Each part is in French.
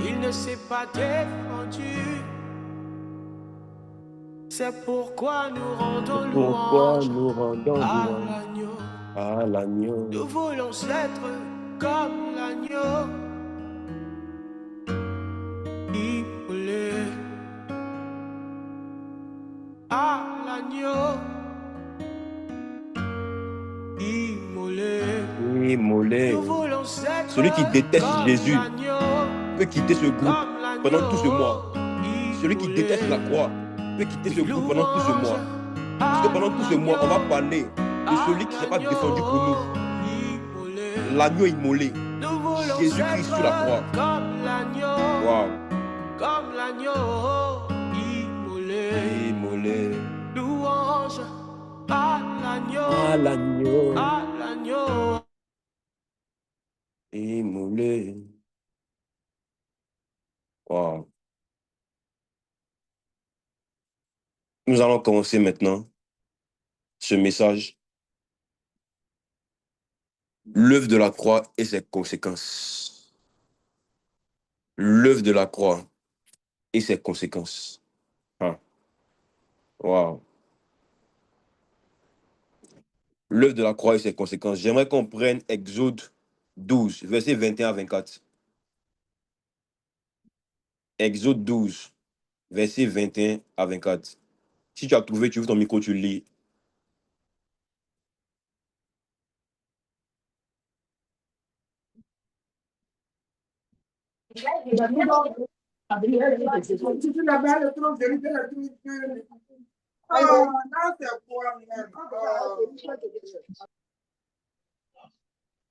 il ne s'est pas défendu. C'est pourquoi nous rendons louange à l'agneau. À l'agneau. Nous voulons être comme l'agneau, immolé à l'agneau, immolé. Immolé. Nous voulons être Celui qui déteste comme Jésus l'agneau, peut quitter ce groupe comme l'agneau, pendant tout ce mois. Celui qui déteste la croix peut quitter ce groupe pendant tout ce mois. Parce que pendant tout ce mois, on va parler de celui qui ne s'est pas défendu pour nous. L'agneau immolé. Jésus-Christ sur la croix. Comme l'agneau, Wow. comme l'agneau, immolé. Immolé. Louange à l'agneau, À l'agneau. à l'agneau. Immolé. Wow. Nous allons commencer maintenant ce message. L'œuvre de la croix et ses conséquences. L'œuvre de la croix et ses conséquences. Ah. Wow. L'œuvre de la croix et ses conséquences. J'aimerais qu'on prenne Exode 12, versets 21 à 24. Exode 12, versets 21 à 24. Si tu as trouvé, tu ouvres ton micro, tu lis.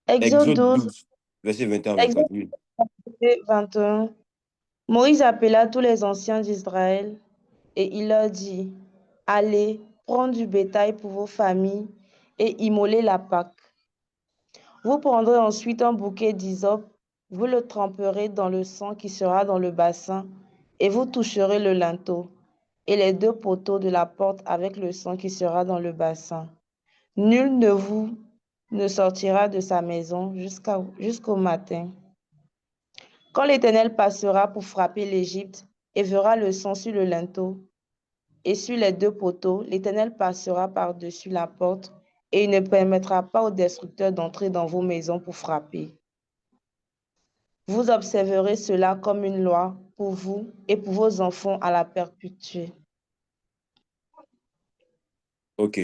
Exode 12, verset 21 à 24. Oui. 21. Moïse appela tous les anciens d'Israël et il leur dit, allez, prendre du bétail pour vos familles et immoler la Pâque. Vous prendrez ensuite un bouquet d'hysope, vous le tremperez dans le sang qui sera dans le bassin et vous toucherez le linteau et les deux poteaux de la porte avec le sang qui sera dans le bassin. Nul de vous ne sortira de sa maison jusqu'au matin. Quand l'Éternel passera pour frapper l'Égypte et verra le sang sur le linteau et sur les deux poteaux, l'Éternel passera par-dessus la porte et il ne permettra pas aux destructeurs d'entrer dans vos maisons pour frapper. Vous observerez cela comme une loi pour vous et pour vos enfants à la perpétuité. Ok.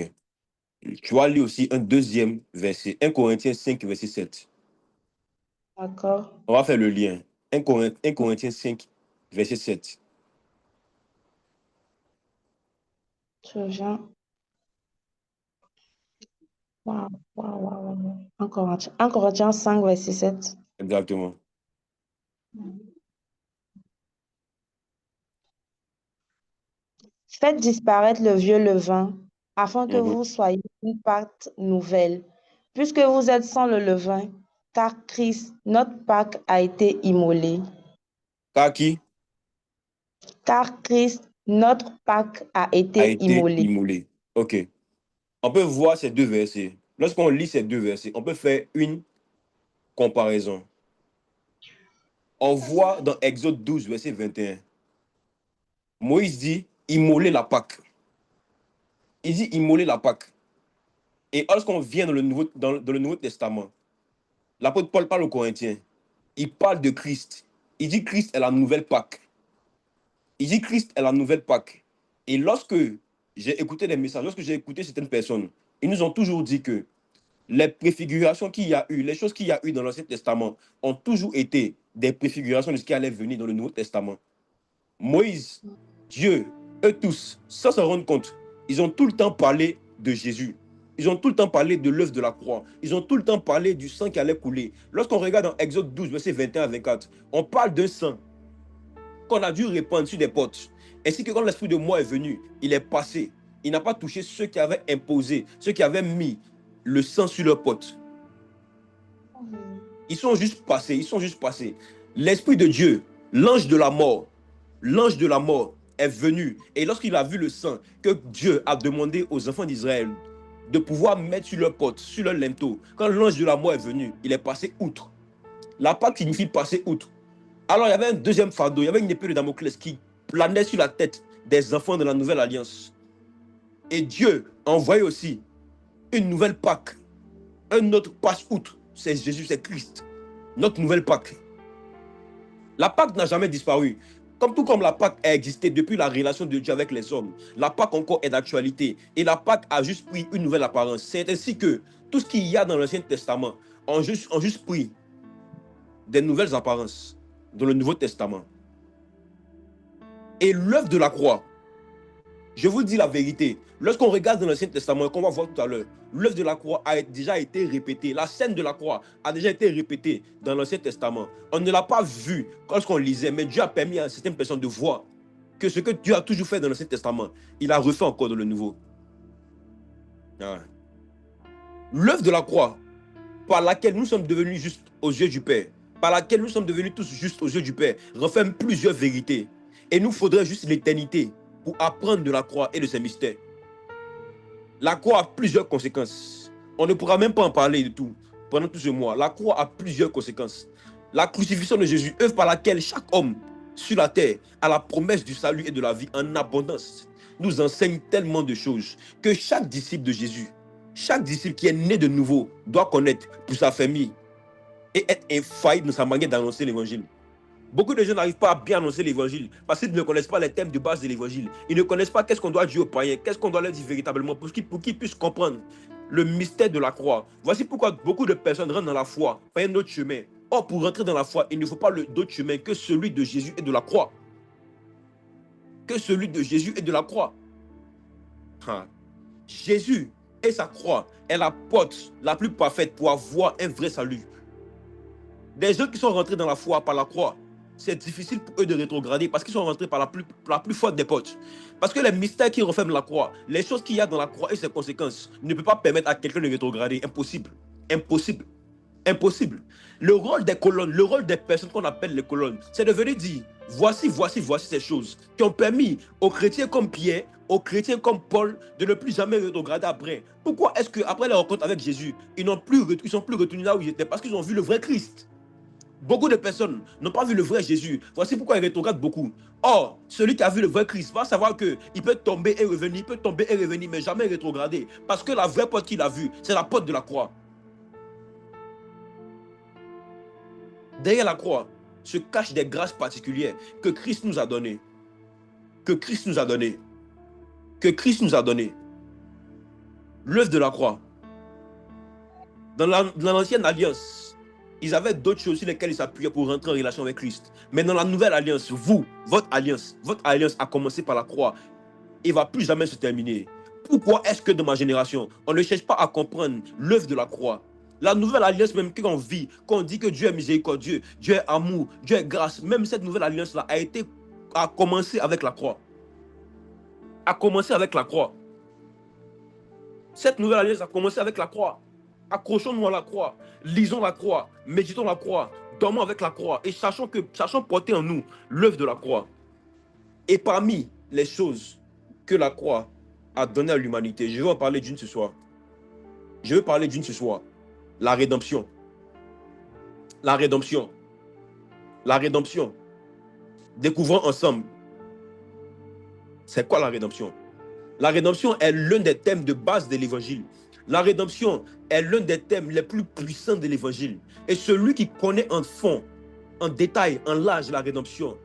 Tu vas lire aussi un deuxième verset, 1 Corinthiens 5, verset 7. D'accord. On va faire le lien. 1 Corinthiens 5, verset 7. Je viens. Wow. 1 Corinthiens 5, verset 7. Exactement. Faites disparaître le vieux levain, afin que vous soyez une pâte nouvelle, puisque vous êtes sans le levain, car Christ, notre Pâque, a été immolé. Car qui Car Christ, notre Pâque, a été immolé. Ok. On peut voir ces deux versets. Lorsqu'on lit ces deux versets, on peut faire une comparaison. On voit dans Exode 12, verset 21, Moïse dit immoler la Pâque. Il dit immoler la Pâque. Et lorsqu'on vient dans le Nouveau Testament, l'apôtre Paul parle aux Corinthiens. Il parle de Christ. Il dit Christ est la nouvelle Pâque. Il dit Christ est la nouvelle Pâque. Et lorsque j'ai écouté des messages, lorsque j'ai écouté certaines personnes, ils nous ont toujours dit que les préfigurations qu'il y a eu, les choses qu'il y a eu dans l'Ancien Testament ont toujours été des préfigurations de ce qui allait venir dans le Nouveau Testament. Moïse, Dieu, eux tous, sans s'en rendre compte, ils ont tout le temps parlé de Jésus. Ils ont tout le temps parlé de l'œuvre de la croix. Ils ont tout le temps parlé du sang qui allait couler. Lorsqu'on regarde dans Exode 12, verset 21 à 24, on parle d'un sang qu'on a dû répandre sur des portes. Ainsi que quand l'Esprit de moi est venu, il est passé. Il n'a pas touché ceux qui avaient imposé, ceux qui avaient mis le sang sur leurs portes. Ils sont juste passés. L'Esprit de Dieu, l'ange de la mort est venu. Et lorsqu'il a vu le sang que Dieu a demandé aux enfants d'Israël de pouvoir mettre sur leurs portes, sur leur linteau, quand l'ange de la mort est venu, il est passé outre. La Pâque signifie passer outre. Alors, il y avait un deuxième fardeau, il y avait une épée de Damoclès qui planait sur la tête des enfants de la nouvelle alliance. Et Dieu a envoyé aussi une nouvelle Pâque, un autre passe-outre. C'est Jésus, c'est Christ. Notre nouvelle Pâque. La Pâque n'a jamais disparu. Tout comme la Pâque a existé depuis la relation de Dieu avec les hommes, la Pâque encore est d'actualité. Et la Pâque a juste pris une nouvelle apparence. C'est ainsi que tout ce qu'il y a dans l'Ancien Testament ont juste pris des nouvelles apparences dans le Nouveau Testament. Et l'œuvre de la croix, je vous dis la vérité, lorsqu'on regarde dans l'Ancien Testament, qu'on va voir tout à l'heure, l'œuvre de la croix a déjà été répétée. La scène de la croix a déjà été répétée dans l'Ancien Testament. On ne l'a pas vu lorsqu'on lisait, mais Dieu a permis à certaines personnes de voir que ce que Dieu a toujours fait dans l'Ancien Testament, il a refait encore dans le Nouveau. L'œuvre de la croix, par laquelle nous sommes devenus justes aux yeux du Père, par laquelle nous sommes devenus tous justes aux yeux du Père, renferme plusieurs vérités. Et nous faudrait juste l'éternité pour apprendre de la croix et de ses mystères. La croix a plusieurs conséquences. On ne pourra même pas en parler de tout pendant tout ce mois. La croix a plusieurs conséquences. La crucifixion de Jésus, œuvre par laquelle chaque homme sur la terre a la promesse du salut et de la vie en abondance, nous enseigne tellement de choses que chaque disciple de Jésus, chaque disciple qui est né de nouveau, doit connaître pour sa famille et être infaillible dans sa manière d'annoncer l'évangile. Beaucoup de gens n'arrivent pas à bien annoncer l'évangile parce qu'ils ne connaissent pas les thèmes de base de l'évangile. Ils ne connaissent pas qu'est-ce qu'on doit dire aux païens, qu'est-ce qu'on doit leur dire véritablement pour qu'ils puissent comprendre le mystère de la croix. Voici pourquoi beaucoup de personnes rentrent dans la foi par un autre chemin. Or, pour rentrer dans la foi, il ne faut pas d'autre chemin que celui de Jésus et de la croix. Que celui de Jésus et de la croix. Jésus et sa croix est la porte la plus parfaite pour avoir un vrai salut. Des gens qui sont rentrés dans la foi par la croix, c'est difficile pour eux de rétrograder parce qu'ils sont rentrés par la plus forte des portes. Parce que les mystères qui referment la croix, les choses qu'il y a dans la croix et ses conséquences ne peuvent pas permettre à quelqu'un de rétrograder. Impossible. Impossible. Impossible. Le rôle des colonnes, le rôle des personnes qu'on appelle les colonnes, c'est de venir dire, voici ces choses qui ont permis aux chrétiens comme Pierre, aux chrétiens comme Paul, de ne plus jamais rétrograder après. Pourquoi est-ce qu'après la rencontre avec Jésus, ils sont plus retenus là où ils étaient? Parce qu'ils ont vu le vrai Christ. Beaucoup de personnes n'ont pas vu le vrai Jésus. Voici pourquoi ils rétrogradent beaucoup. Or, celui qui a vu le vrai Christ va savoir qu'il peut tomber et revenir, mais jamais rétrograder. Parce que la vraie porte qu'il a vue, c'est la porte de la croix. Derrière la croix se cachent des grâces particulières que Christ nous a données. Que Christ nous a données. Que Christ nous a données. L'œuvre de la croix. Dans l'ancienne alliance, ils avaient d'autres choses sur lesquelles ils s'appuyaient pour rentrer en relation avec Christ. Mais dans la nouvelle alliance, votre alliance a commencé par la croix et ne va plus jamais se terminer. Pourquoi est-ce que dans ma génération, on ne cherche pas à comprendre l'œuvre de la croix? La nouvelle alliance, même qu'on vit, qu'on dit que Dieu est miséricordieux, Dieu est amour, Dieu est grâce, même cette nouvelle alliance-là a commencé avec la croix. A commencé avec la croix. Cette nouvelle alliance a commencé avec la croix. Accrochons-nous à la croix, lisons la croix, méditons la croix, dormons avec la croix et sachons porter en nous l'œuvre de la croix. Et parmi les choses que la croix a données à l'humanité, je vais en parler d'une ce soir. La rédemption. La rédemption. La rédemption. Découvrons ensemble. C'est quoi la rédemption? La rédemption est l'un des thèmes de base de l'évangile. La rédemption est l'un des thèmes les plus puissants de l'évangile. Et celui qui connaît en fond, en détail, en large la rédemption,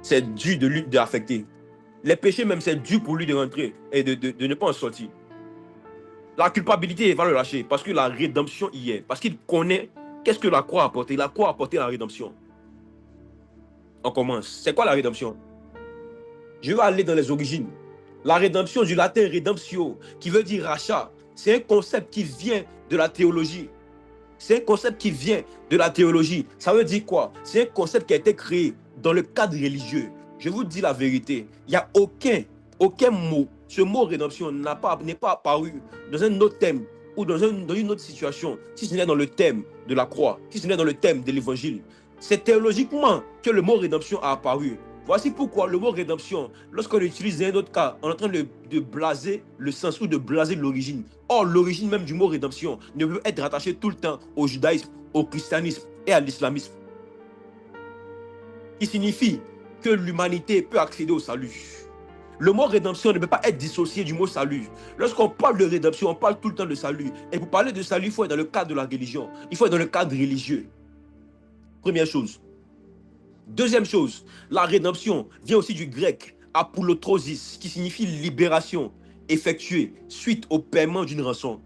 c'est dur de lui d'affecter. Les péchés même, c'est dur pour lui de rentrer et de ne pas en sortir. La culpabilité, il va le lâcher parce que la rédemption y est. Parce qu'il connaît qu'est-ce que la croix a apporté. La croix a apporté la rédemption. On commence. C'est quoi la rédemption? Je vais aller dans les origines. La rédemption du latin redemptio, qui veut dire rachat, c'est un concept qui vient de la théologie. C'est un concept qui vient de la théologie. Ça veut dire quoi? C'est un concept qui a été créé dans le cadre religieux. Je vous dis la vérité. Il n'y a aucun mot. Ce mot rédemption n'est pas apparu dans un autre thème ou dans une autre situation, si ce n'est dans le thème de la croix, si ce n'est dans le thème de l'évangile. C'est théologiquement que le mot rédemption a apparu. Voici pourquoi le mot rédemption, lorsqu'on l'utilise dans un autre cas, on est en train de blaser le sens ou de blaser l'origine. Or, l'origine même du mot rédemption ne peut être rattachée tout le temps au judaïsme, au christianisme et à l'islamisme. qui signifie que l'humanité peut accéder au salut. Le mot rédemption ne peut pas être dissocié du mot salut. Lorsqu'on parle de rédemption, on parle tout le temps de salut. Et pour parler de salut, il faut être dans le cadre de la religion. Il faut être dans le cadre religieux. Première chose. Deuxième chose, la rédemption vient aussi du grec apoulotrosis, qui signifie libération effectuée suite au paiement d'une rançon.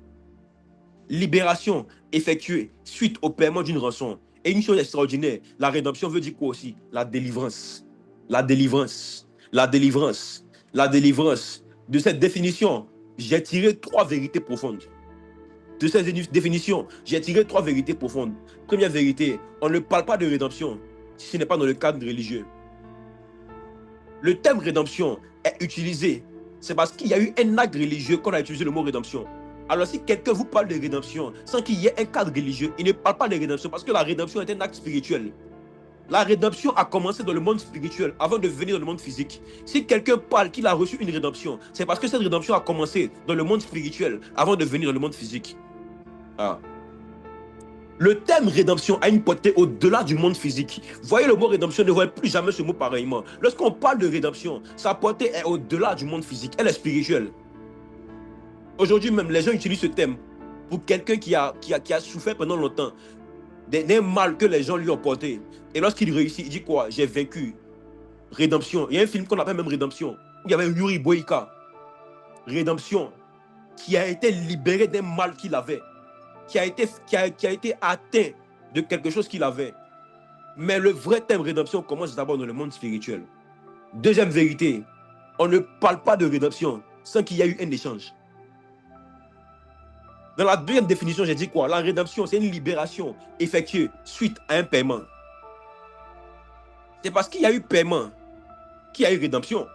Libération effectuée suite au paiement d'une rançon. Et une chose extraordinaire, la rédemption veut dire quoi aussi? La délivrance. La délivrance. La délivrance. La délivrance. De cette définition, j'ai tiré 3 vérités profondes. De cette définition, j'ai tiré 3 vérités profondes. Première vérité, on ne parle pas de rédemption si ce n'est pas dans le cadre religieux. Le terme rédemption est utilisé, c'est parce qu'il y a eu un acte religieux qu'on a utilisé le mot rédemption. Alors si quelqu'un vous parle de rédemption sans qu'il y ait un cadre religieux, il ne parle pas de rédemption parce que la rédemption est un acte spirituel. La rédemption a commencé dans le monde spirituel avant de venir dans le monde physique. Si quelqu'un parle qu'il a reçu une rédemption, c'est parce que cette rédemption a commencé dans le monde spirituel avant de venir dans le monde physique. Ah. Le terme rédemption a une portée au-delà du monde physique. Voyez, le mot rédemption, ne voyez plus jamais ce mot pareillement. Lorsqu'on parle de rédemption, sa portée est au-delà du monde physique. Elle est spirituelle. Aujourd'hui même, les gens utilisent ce terme pour quelqu'un qui a souffert pendant longtemps d'un mal que les gens lui ont porté. Et lorsqu'il réussit, il dit quoi? J'ai vaincu. Rédemption. Il y a un film qu'on appelle même Rédemption, où il y avait Yuri Boyka. Rédemption. Qui a été libéré d'un mal qu'il avait. Qui a été atteint de quelque chose qu'il avait. Mais le vrai thème rédemption commence d'abord dans le monde spirituel. Deuxième vérité, on ne parle pas de rédemption sans qu'il y ait eu un échange. Dans la deuxième définition, j'ai dit quoi? La rédemption, c'est une libération effectuée suite à un paiement. C'est parce qu'il y a eu paiement qu'il y a eu rédemption.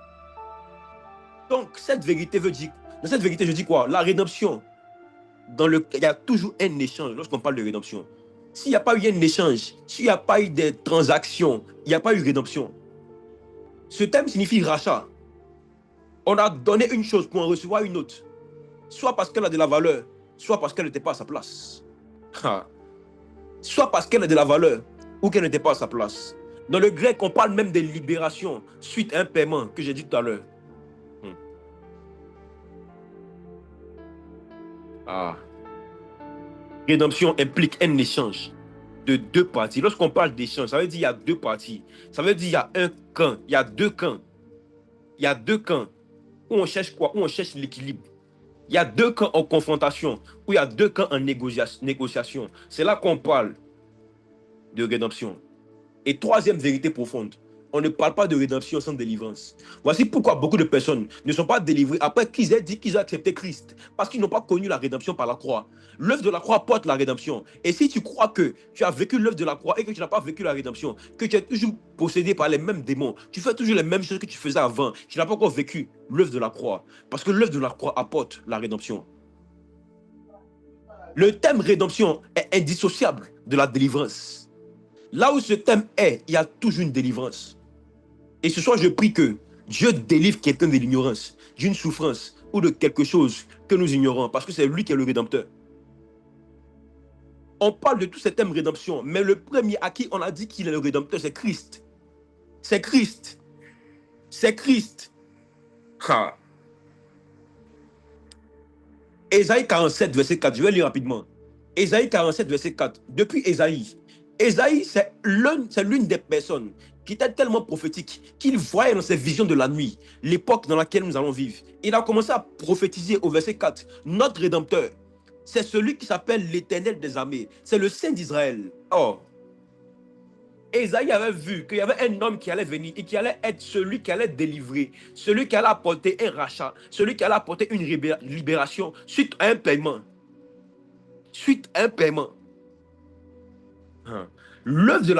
Donc, cette vérité veut dire, dans cette vérité, je dis quoi? La rédemption, il y a toujours un échange lorsqu'on parle de rédemption. S'il n'y a pas eu un échange, s'il n'y a pas eu des transactions, il n'y a pas eu rédemption. Ce terme signifie rachat. On a donné une chose pour en recevoir une autre. Soit parce qu'elle a de la valeur, soit parce qu'elle n'était pas à sa place. Soit parce qu'elle a de la valeur, ou qu'elle n'était pas à sa place. Dans le grec, on parle même de libération suite à un paiement que j'ai dit tout à l'heure. Rédemption implique un échange de deux parties. Lorsqu'on parle d'échange, ça veut dire qu'il y a deux parties. Ça veut dire qu'il y a un camp, il y a deux camps. Il y a deux camps où on cherche quoi? Où on cherche l'équilibre. Il y a deux camps en confrontation, où il y a deux camps en négociation. C'est là qu'on parle de rédemption. Et troisième vérité profonde, on ne parle pas de rédemption sans délivrance. Voici pourquoi beaucoup de personnes ne sont pas délivrées après qu'ils aient dit qu'ils ont accepté Christ. Parce qu'ils n'ont pas connu la rédemption par la croix. L'œuvre de la croix porte la rédemption. Et si tu crois que tu as vécu l'œuvre de la croix et que tu n'as pas vécu la rédemption, que tu es toujours possédé par les mêmes démons, tu fais toujours les mêmes choses que tu faisais avant, tu n'as pas encore vécu l'œuvre de la croix. Parce que l'œuvre de la croix apporte la rédemption. Le thème rédemption est indissociable de la délivrance. Là où ce thème est, il y a toujours une délivrance. Et ce soir, je prie que Dieu délivre quelqu'un de l'ignorance, d'une souffrance ou de quelque chose que nous ignorons, parce que c'est lui qui est le rédempteur. On parle de tous ces thèmes rédemption, mais le premier à qui on a dit qu'il est le rédempteur, c'est Christ. C'est Christ. C'est Christ. Ésaïe 47, verset 4, je vais lire rapidement. Ésaïe 47, verset 4. Depuis Ésaïe, c'est l'une des personnes qui était tellement prophétique qu'il voyait dans ses visions de la nuit l'époque dans laquelle nous allons vivre. Il a commencé à prophétiser au verset 4. Notre Rédempteur, c'est celui qui s'appelle l'Éternel des armées. C'est le Saint d'Israël. Or, Ésaïe avait vu qu'il y avait un homme qui allait venir et qui allait être celui qui allait délivrer, celui qui allait apporter un rachat, celui qui allait apporter une libération suite à un paiement. Suite à un paiement. L'œuvre de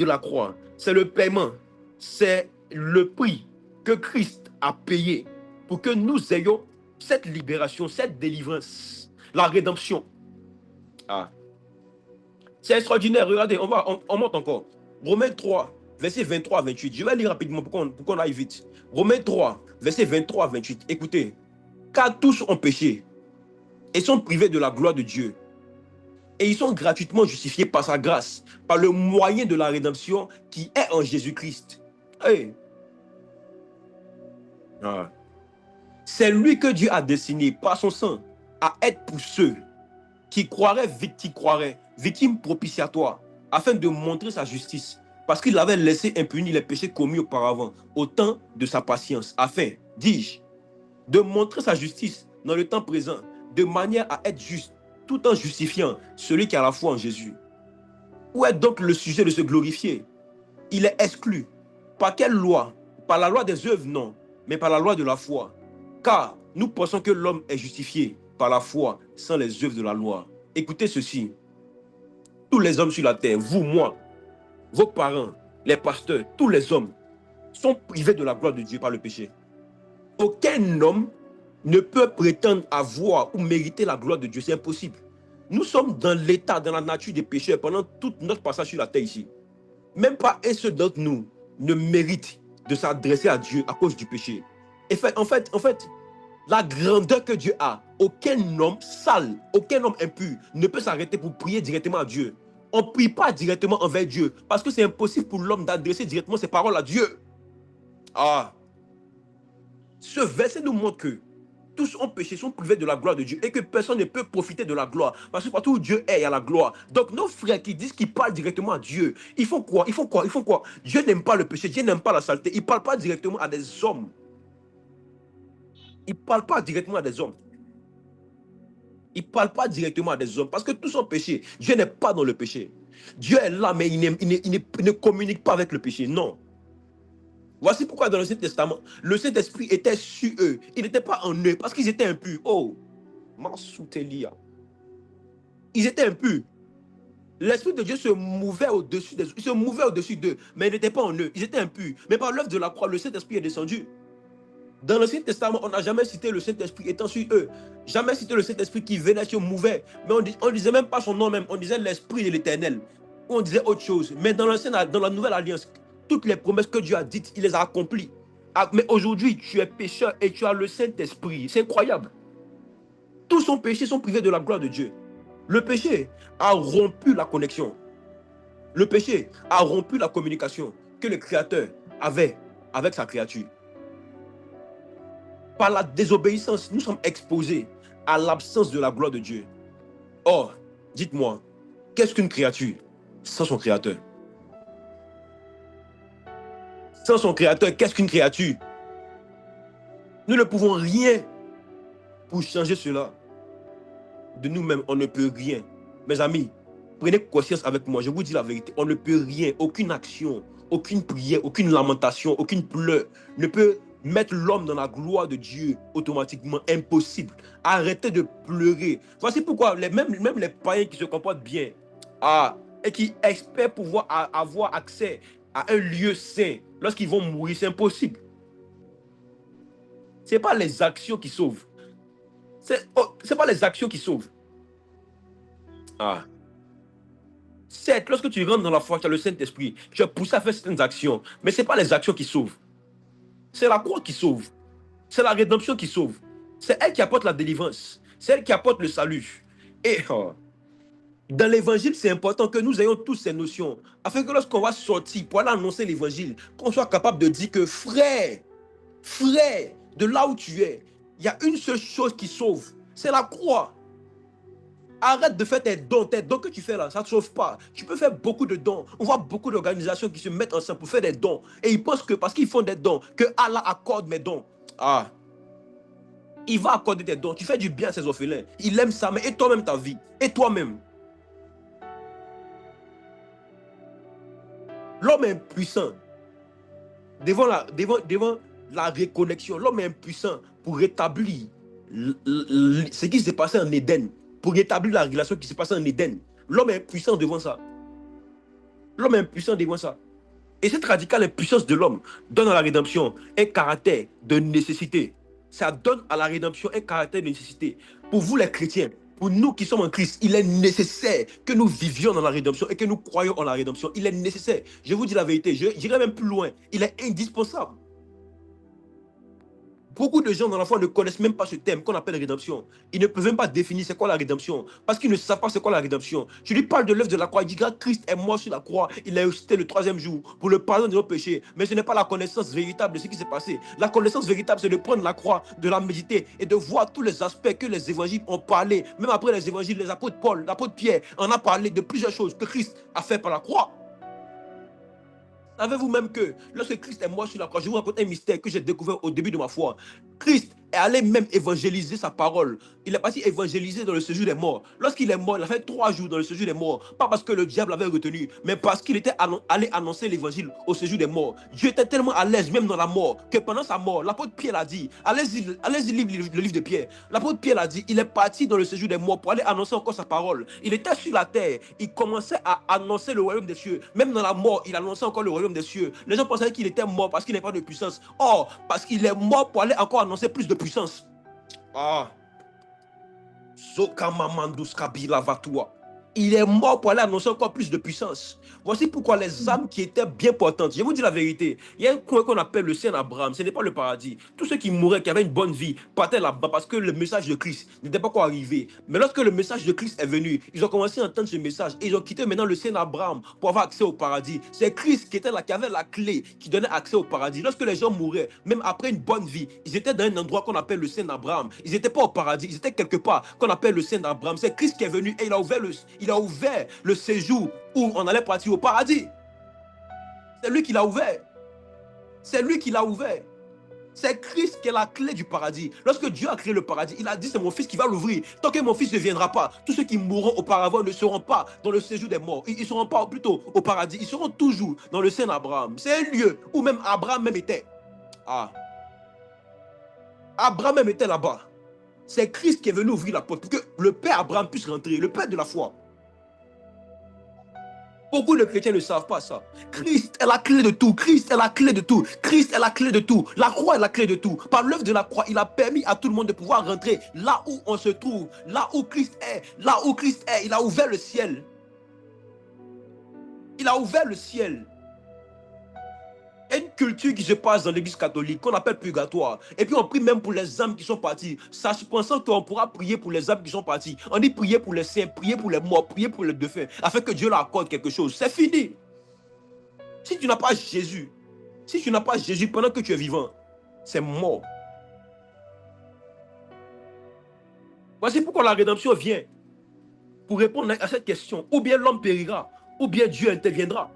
la croix, c'est le paiement, c'est le prix que Christ a payé pour que nous ayons cette libération, cette délivrance, la rédemption. C'est extraordinaire, regardez, on monte encore. Romains 3, verset 23 à 28. Je vais lire rapidement pour qu'on aille vite. Romains 3, verset 23 à 28. Écoutez, car tous ont péché et sont privés de la gloire de Dieu. Et ils sont gratuitement justifiés par sa grâce, par le moyen de la rédemption qui est en Jésus-Christ. Hey. Ah. C'est lui que Dieu a destiné par son sang à être pour ceux qui croiraient victimes propitiatoires, afin de montrer sa justice, parce qu'il avait laissé impunis les péchés commis auparavant, au temps de sa patience, afin, dis-je, de montrer sa justice dans le temps présent, de manière à être juste, tout en justifiant celui qui a la foi en Jésus. Où est donc le sujet de se glorifier? Il est exclu. Par quelle loi? Par la loi des œuvres, non, mais par la loi de la foi. Car nous pensons que l'homme est justifié par la foi sans les œuvres de la loi. Écoutez ceci. Tous les hommes sur la terre, vous, moi, vos parents, les pasteurs, tous les hommes sont privés de la gloire de Dieu par le péché. Aucun homme ne peut prétendre avoir ou mériter la gloire de Dieu. C'est impossible. Nous sommes dans l'état, dans la nature des pécheurs pendant tout notre passage sur la terre ici. Même pas un seul d'entre nous ne mérite de s'adresser à Dieu à cause du péché. En fait, la grandeur que Dieu a, aucun homme sale, aucun homme impur ne peut s'arrêter pour prier directement à Dieu. On ne prie pas directement envers Dieu parce que c'est impossible pour l'homme d'adresser directement ses paroles à Dieu. Ah, ce verset nous montre que tous ont péché, sont privés de la gloire de Dieu et que personne ne peut profiter de la gloire. Parce que partout où Dieu est, il y a la gloire. Donc nos frères qui disent qu'ils parlent directement à Dieu, ils font quoi? Dieu n'aime pas le péché, Dieu n'aime pas la saleté. Il ne parle pas directement à des hommes. Il ne parle pas directement à des hommes. Il ne parle pas directement à des hommes parce que tous ont péché. Dieu n'est pas dans le péché. Dieu est là, mais il ne communique pas avec le péché. Non. Voici pourquoi dans l'Ancien Testament, le Saint-Esprit était sur eux. Il n'était pas en eux parce qu'ils étaient impurs. Oh, Mansoutelia. Ils étaient impurs. L'Esprit de Dieu se mouvait au-dessus d'eux, mais il n'était pas en eux. Ils étaient impurs. Mais par l'œuvre de la croix, le Saint-Esprit est descendu. Dans l'Ancien Testament, on n'a jamais cité le Saint-Esprit étant sur eux. Jamais cité le Saint-Esprit qui venait, se mouvait. Mais on ne disait même pas son nom même. On disait l'Esprit de l'Éternel. On disait autre chose. Mais dans la Nouvelle Alliance, toutes les promesses que Dieu a dites, il les a accomplies. Mais aujourd'hui, tu es pécheur et tu as le Saint-Esprit. C'est incroyable. Tous sont péchés, sont privés de la gloire de Dieu. Le péché a rompu la connexion. Le péché a rompu la communication que le Créateur avait avec sa créature. Par la désobéissance, nous sommes exposés à l'absence de la gloire de Dieu. Or, dites-moi, qu'est-ce qu'une créature sans son Créateur? Sans son Créateur, qu'est-ce qu'une créature? Nous ne pouvons rien pour changer cela. De nous-mêmes, on ne peut rien. Mes amis, prenez conscience avec moi, je vous dis la vérité, on ne peut rien, aucune action, aucune prière, aucune lamentation, aucune pleure ne peut mettre l'homme dans la gloire de Dieu automatiquement. Impossible. Arrêtez de pleurer. Voici pourquoi même les païens qui se comportent bien et qui espèrent pouvoir avoir accès à un lieu saint lorsqu'ils vont mourir, c'est impossible. Ce n'est pas les actions qui sauvent. C'est pas les actions qui sauvent. Certes, lorsque tu rentres dans la foi, tu as le Saint-Esprit, tu es poussé à faire certaines actions, mais ce n'est pas les actions qui sauvent. C'est la croix qui sauve. C'est la rédemption qui sauve. C'est elle qui apporte la délivrance. C'est elle qui apporte le salut. Et dans l'évangile, c'est important que nous ayons tous ces notions, afin que lorsqu'on va sortir pour aller annoncer l'évangile, qu'on soit capable de dire que frère, de là où tu es, il y a une seule chose qui sauve, c'est la croix. Arrête de faire tes dons que tu fais là, ça ne te sauve pas. Tu peux faire beaucoup de dons. On voit beaucoup d'organisations qui se mettent ensemble pour faire des dons. Et ils pensent que parce qu'ils font des dons, que Allah accorde mes dons. Il va accorder tes dons. Tu fais du bien à ces orphelins. Il aime ça, mais et toi-même ta vie. Et toi-même. L'homme est impuissant. Devant la reconnexion, l'homme est impuissant pour rétablir ce qui s'est passé en Éden. Pour rétablir la relation qui s'est passée en Éden. L'homme est impuissant devant ça. L'homme est impuissant devant ça. Et cette radicale impuissance de l'homme donne à la rédemption un caractère de nécessité. Ça donne à la rédemption un caractère de nécessité. Pour vous les chrétiens, pour nous qui sommes en Christ, il est nécessaire que nous vivions dans la rédemption et que nous croyions en la rédemption. Il est nécessaire. Je vous dis la vérité, j'irai même plus loin. Il est indispensable. Beaucoup de gens dans la foi ne connaissent même pas ce thème qu'on appelle rédemption. Ils ne peuvent même pas définir c'est quoi la rédemption. Parce qu'ils ne savent pas c'est quoi la rédemption. Je lui parle de l'œuvre de la croix. Il dit que Christ est mort sur la croix. Il a ressuscité le 3e jour pour le pardon de nos péchés. Mais ce n'est pas la connaissance véritable de ce qui s'est passé. La connaissance véritable, c'est de prendre la croix, de la méditer et de voir tous les aspects que les évangiles ont parlé. Même après les évangiles, les apôtres Paul, l'apôtre Pierre en a parlé de plusieurs choses que Christ a fait par la croix. Savez-vous même que lorsque Christ est mort sur la croix, je vous raconte un mystère que j'ai découvert au début de ma foi. Christ est allé même évangéliser sa parole. Il est parti évangéliser dans le séjour des morts. Lorsqu'il est mort, il a fait 3 jours dans le séjour des morts. Pas parce que le diable l'avait retenu, mais parce qu'il était allé annoncer l'évangile au séjour des morts. Dieu était tellement à l'aise, même dans la mort, que pendant sa mort, l'apôtre Pierre l'a dit. Allez-y lire le livre de Pierre. L'apôtre Pierre l'a dit. Il est parti dans le séjour des morts pour aller annoncer encore sa parole. Il était sur la terre. Il commençait à annoncer le royaume des cieux. Même dans la mort, il annonçait encore le royaume des cieux. Les gens pensaient qu'il était mort parce qu'il n'est pas de puissance. Or, parce qu'il est mort pour aller encore annoncer plus de puissance. Ah. Sokamamandus kabila vatua. Il est mort pour aller annoncer encore plus de puissance. Voici pourquoi les âmes qui étaient bien portantes, je vous dis la vérité, il y a un coin qu'on appelle le Saint Abraham, ce n'est pas le paradis. Tous ceux qui mouraient, qui avaient une bonne vie, partaient là-bas parce que le message de Christ n'était pas encore arrivé. Mais lorsque le message de Christ est venu, ils ont commencé à entendre ce message et ils ont quitté maintenant le Saint Abraham pour avoir accès au paradis. C'est Christ qui était là, qui avait la clé, qui donnait accès au paradis. Lorsque les gens mouraient, même après une bonne vie, ils étaient dans un endroit qu'on appelle le Saint Abraham. Ils n'étaient pas au paradis, ils étaient quelque part qu'on appelle le Saint Abraham. C'est Christ qui est venu et il a ouvert le séjour où on allait partir au paradis. C'est lui qui l'a ouvert. C'est lui qui l'a ouvert. C'est Christ qui est la clé du paradis. Lorsque Dieu a créé le paradis, il a dit c'est mon fils qui va l'ouvrir. Tant que mon fils ne viendra pas, tous ceux qui mourront auparavant ne seront pas dans le séjour des morts. Ils ne seront pas plutôt au paradis. Ils seront toujours dans le Saint Abraham. C'est un lieu où même Abraham même était. Ah. Abraham même était là-bas. C'est Christ qui est venu ouvrir la porte pour que le père Abraham puisse rentrer, le père de la foi. Beaucoup de chrétiens ne savent pas ça. Christ est la clé de tout. Christ est la clé de tout. Christ est la clé de tout. La croix est la clé de tout. Par l'œuvre de la croix, il a permis à tout le monde de pouvoir rentrer là où on se trouve, là où Christ est. Là où Christ est, il a ouvert le ciel. Il a ouvert le ciel. Il y a une culture qui se passe dans l'église catholique qu'on appelle purgatoire. Et puis on prie même pour les âmes qui sont parties. Pensant qu'on pourra prier pour les âmes qui sont parties. On dit prier pour les saints, prier pour les morts, prier pour les défunts, afin que Dieu leur accorde quelque chose. C'est fini. Si tu n'as pas Jésus, pendant que tu es vivant, c'est mort. Voici pourquoi la rédemption vient. Pour répondre à cette question, ou bien l'homme périra, ou bien Dieu interviendra.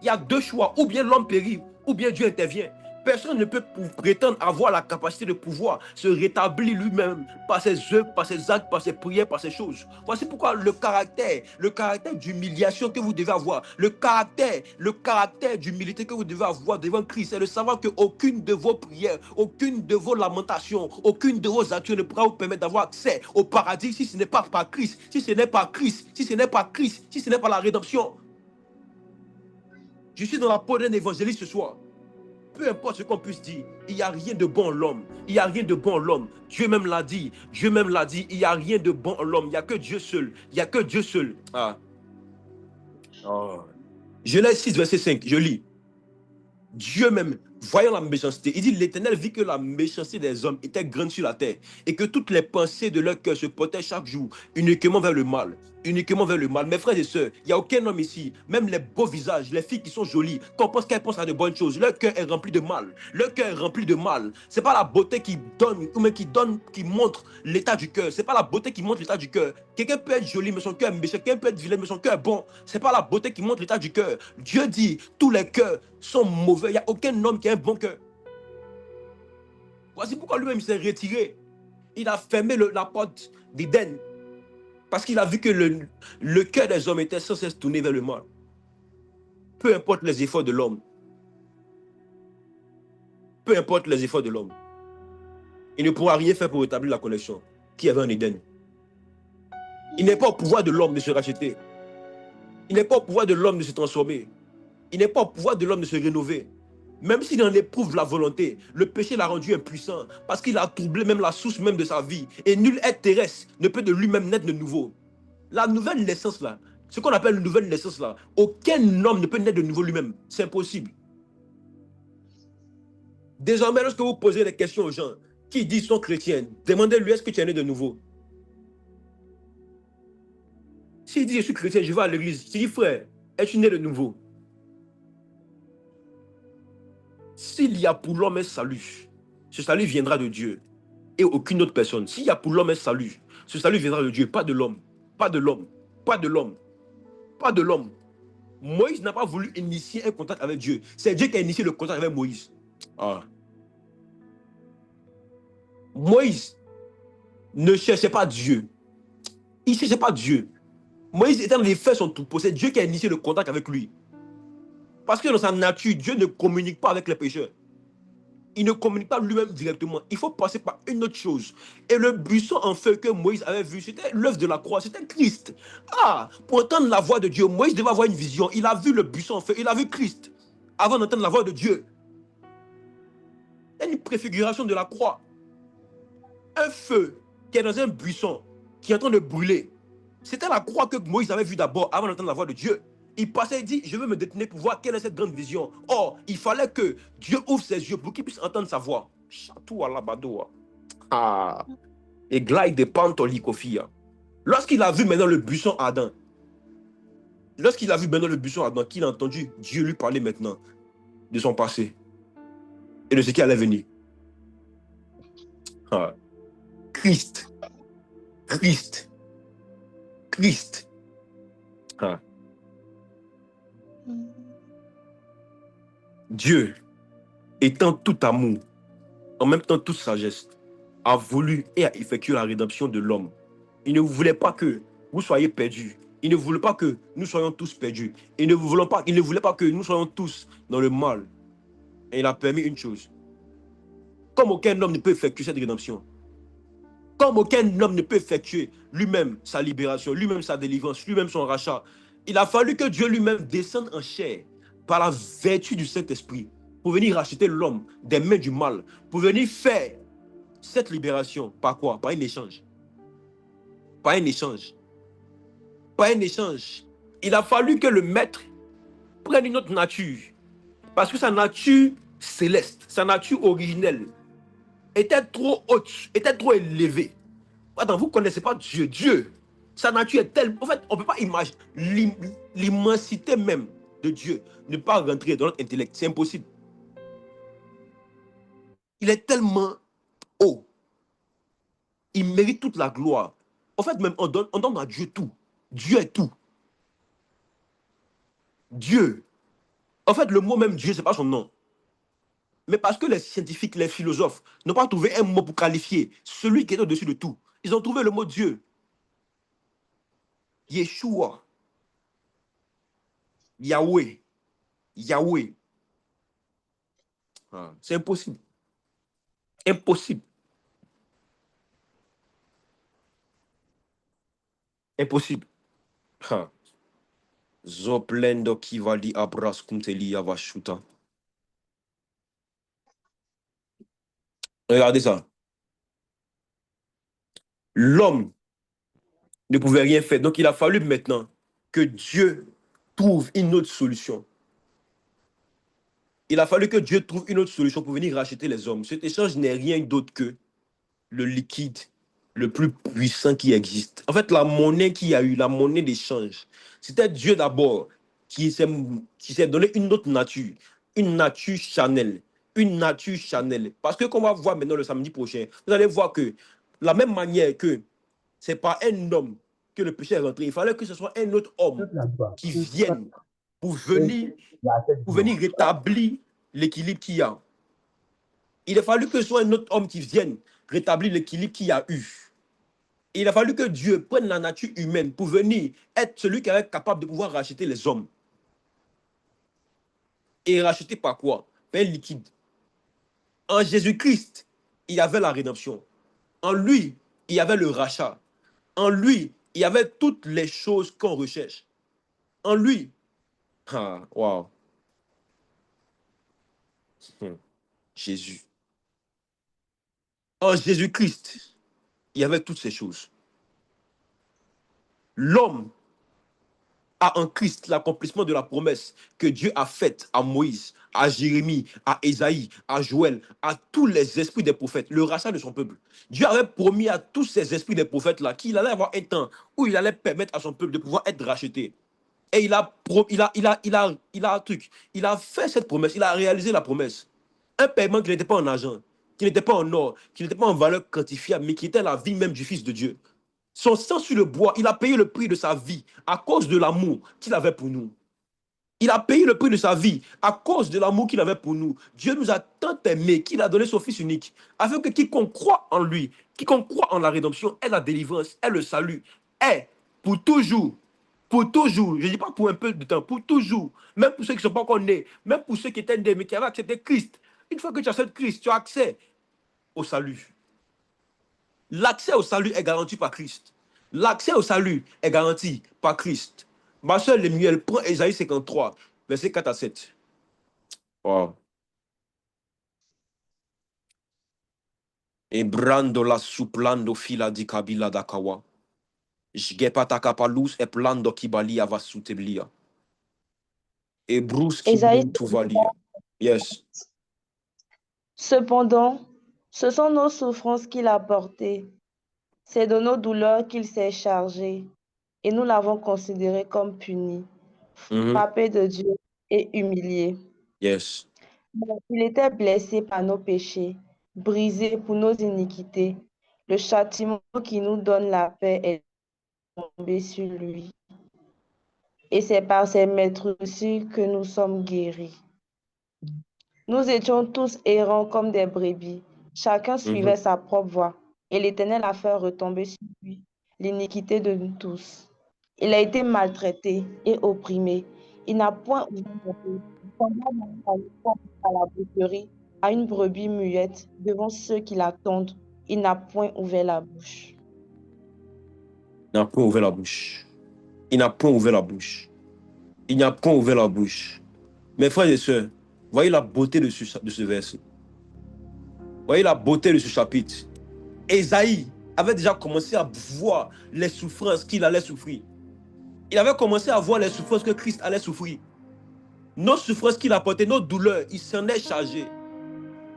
Il y a 2 choix, ou bien l'homme périt, ou bien Dieu intervient. Personne ne peut prétendre avoir la capacité de pouvoir se rétablir lui-même par ses œuvres, par ses actes, par ses prières, par ses choses. Voici pourquoi le caractère d'humiliation que vous devez avoir, le caractère d'humilité que vous devez avoir devant Christ, c'est de savoir qu'aucune de vos prières, aucune de vos lamentations, aucune de vos actions ne pourra vous permettre d'avoir accès au paradis si ce n'est pas par Christ, si ce n'est pas Christ, si ce n'est pas Christ, si ce n'est pas la rédemption. Je suis dans la peau d'un évangéliste ce soir. Peu importe ce qu'on puisse dire, il n'y a rien de bon en l'homme. Il n'y a rien de bon en l'homme. Dieu même l'a dit. Dieu même l'a dit. Il n'y a rien de bon en l'homme. Il n'y a que Dieu seul. Il n'y a que Dieu seul. Ah. Oh. Genèse 6, verset 5. Je lis. Dieu même, voyant la méchanceté, il dit l'Éternel vit que la méchanceté des hommes était grande sur la terre et que toutes les pensées de leur cœur se portaient chaque jour uniquement vers le mal. Uniquement vers le mal. Mes frères et sœurs, il n'y a aucun homme ici, même les beaux visages, les filles qui sont jolies, qu'on pense qu'elles pensent à de bonnes choses, leur cœur est rempli de mal. Leur cœur est rempli de mal. Ce n'est pas la beauté qui donne, ou même qui montre l'état du cœur. Ce n'est pas la beauté qui montre l'état du cœur. Quelqu'un peut être joli, mais son cœur est méchant. Quelqu'un peut être vilain, mais son cœur est bon. Ce n'est pas la beauté qui montre l'état du cœur. Dieu dit, tous les cœurs sont mauvais. Il n'y a aucun homme qui a un bon cœur. Voici pourquoi lui-même s'est retiré. Il a fermé la porte d'Éden. Parce qu'il a vu que le cœur des hommes était sans cesse tourné vers le mal. Peu importe les efforts de l'homme. Peu importe les efforts de l'homme. Il ne pourra rien faire pour rétablir la connexion qu'il y avait en Éden. Il n'est pas au pouvoir de l'homme de se racheter. Il n'est pas au pouvoir de l'homme de se transformer. Il n'est pas au pouvoir de l'homme de se rénover. Même s'il en éprouve la volonté, le péché l'a rendu impuissant parce qu'il a troublé même la source même de sa vie. Et nul être terrestre ne peut de lui-même naître de nouveau. La nouvelle naissance là, ce qu'on appelle une nouvelle naissance là, aucun homme ne peut naître de nouveau lui-même. C'est impossible. Désormais, lorsque vous posez des questions aux gens qui disent sont chrétiens, demandez-lui est-ce que tu es né de nouveau. S'il dit je suis chrétien, je vais à l'église. S'il dit frère, es-tu né de nouveau? S'il y a pour l'homme un salut, ce salut viendra de Dieu et aucune autre personne. S'il y a pour l'homme un salut, ce salut viendra de Dieu, pas de l'homme. Pas de l'homme. Pas de l'homme. Pas de l'homme. Moïse n'a pas voulu initier un contact avec Dieu. C'est Dieu qui a initié le contact avec Moïse. Ah. Moïse ne cherchait pas Dieu. Il ne cherchait pas Dieu. Moïse était dans les faits son troupeau. C'est Dieu qui a initié le contact avec lui. Parce que dans sa nature, Dieu ne communique pas avec les pécheurs. Il ne communique pas lui-même directement. Il faut passer par une autre chose. Et le buisson en feu que Moïse avait vu, c'était l'œuvre de la croix, c'était Christ. Ah, pour entendre la voix de Dieu, Moïse devait avoir une vision. Il a vu le buisson en feu, il a vu Christ avant d'entendre la voix de Dieu. Il y a une préfiguration de la croix. Un feu qui est dans un buisson, qui est en train de brûler. C'était la croix que Moïse avait vue d'abord avant d'entendre la voix de Dieu. Il passait et dit, je veux me détenir pour voir quelle est cette grande vision. Or, il fallait que Dieu ouvre ses yeux pour qu'il puisse entendre sa voix. Chatou à la badoa. Ah. Et glide de pantolikofia. Lorsqu'il a vu maintenant le buisson ardent, qu'il a entendu Dieu lui parler maintenant de son passé et de ce qui allait venir. Ah. Christ. Christ. Christ. Ah. Dieu, étant tout amour, en même temps toute sagesse, a voulu et a effectué la rédemption de l'homme. Il ne voulait pas que vous soyez perdus. Il ne voulait pas que nous soyons tous perdus. Il ne voulait pas que nous soyons tous dans le mal. Et il a permis une chose. Comme aucun homme ne peut effectuer cette rédemption, comme aucun homme ne peut effectuer lui-même sa libération, lui-même sa délivrance, lui-même son rachat, il a fallu que Dieu lui-même descende en chair par la vertu du Saint-Esprit pour venir racheter l'homme des mains du mal, pour venir faire cette libération. Par quoi? Par un échange. Par un échange. Par un échange. Il a fallu que le maître prenne une autre nature. Parce que sa nature céleste, sa nature originelle, était trop haute, était trop élevée. Attends, vous ne connaissez pas Dieu. Dieu, sa nature est telle. En fait, on ne peut pas imaginer l'immensité même de Dieu, ne pas rentrer dans notre intellect. C'est impossible. Il est tellement haut. Il mérite toute la gloire. En fait, même on donne à Dieu tout. Dieu est tout. Dieu. En fait, le mot même Dieu, ce n'est pas son nom. Mais parce que les scientifiques, les philosophes n'ont pas trouvé un mot pour qualifier celui qui est au-dessus de tout. Ils ont trouvé le mot Dieu. Yeshua. Yahweh. Yahweh. Ah, c'est impossible. Impossible. Impossible. Ah. Zoplendo kivali abras kunteli avashuta. Regardez ça. L'homme ne pouvait rien faire. Donc il a fallu maintenant que Dieu trouve une autre solution. Il a fallu que Dieu trouve une autre solution pour venir racheter les hommes. Cet échange n'est rien d'autre que le liquide le plus puissant qui existe. En fait, la monnaie qu'il y a eu, la monnaie d'échange, c'était Dieu d'abord qui s'est donné une autre nature, une nature charnelle, une nature charnelle. Parce que, comme on va voir maintenant le samedi prochain, vous allez voir que la même manière que c'est pas un homme que le péché est rentré, il fallait que ce soit un autre homme qui vienne pour venir, rétablir l'équilibre qu'il y a. Il a fallu que ce soit un autre homme qui vienne rétablir l'équilibre qu'il y a eu. Et il a fallu que Dieu prenne la nature humaine pour venir être celui qui est capable de pouvoir racheter les hommes. Et racheter par quoi? Par un liquide. En Jésus-Christ, il y avait la rédemption. En lui, il y avait le rachat. En lui, il y avait toutes les choses qu'on recherche. En lui, ah, wow. Jésus. En Jésus-Christ, il y avait toutes ces choses. L'homme a en Christ l'accomplissement de la promesse que Dieu a faite à Moïse, à Jérémie, à Ésaïe, à Joël, à tous les esprits des prophètes, le rachat de son peuple. Dieu avait promis à tous ces esprits des prophètes-là qu'il allait avoir un temps où il allait permettre à son peuple de pouvoir être racheté. Et il a fait cette promesse, il a réalisé la promesse. Un paiement qui n'était pas en argent, qui n'était pas en or, qui n'était pas en valeur quantifiable, mais qui était la vie même du Fils de Dieu. Son sang sur le bois, il a payé le prix de sa vie à cause de l'amour qu'il avait pour nous. Il a payé le prix de sa vie à cause de l'amour qu'il avait pour nous. Dieu nous a tant aimés qu'il a donné son Fils unique, afin que quiconque croit en lui, quiconque croit en la rédemption, ait la délivrance, ait le salut, ait pour toujours, je ne dis pas pour un peu de temps, pour toujours, même pour ceux qui ne sont pas encore nés, même pour ceux qui étaient nés, mais qui avaient accepté Christ. Une fois que tu acceptes Christ, tu as accès au salut. L'accès au salut est garanti par Christ. L'accès au salut est garanti par Christ. Ma soeur Lemuel, prend Ésaïe 53, verset 4 à 7. Wow. Et brando la suplando fila di kabila dakawa. Jgepataka palus e plando kibali avasuteblia. Et Bruce Ésaïe. Kibun Tuvalia. Yes. Cependant, ce sont nos souffrances qu'il a portées, c'est de nos douleurs qu'il s'est chargé, et nous l'avons considéré comme puni, frappé de Dieu et humilié. Yes. Mais il était blessé par nos péchés, brisé pour nos iniquités. Le châtiment qui nous donne la paix est tombé sur lui, et c'est par ses maîtresses que nous sommes guéris. Nous étions tous errants comme des brebis. Chacun suivait sa propre voie, et l'Éternel a fait retomber sur lui l'iniquité de nous tous. Il a été maltraité et opprimé. Il n'a point ouvert la bouche. Semblable à la boucherie, à une brebis muette devant ceux qui l'attendent. Il n'a point ouvert la bouche. Il n'a point ouvert la bouche. Il n'a point ouvert la bouche. Il n'a point ouvert la bouche. Mes frères et sœurs, voyez la beauté de ce verset. Voyez la beauté de ce chapitre. Ésaïe avait déjà commencé à voir les souffrances qu'il allait souffrir. Il avait commencé à voir les souffrances que Christ allait souffrir. Nos souffrances qu'il a portées, nos douleurs, il s'en est chargé.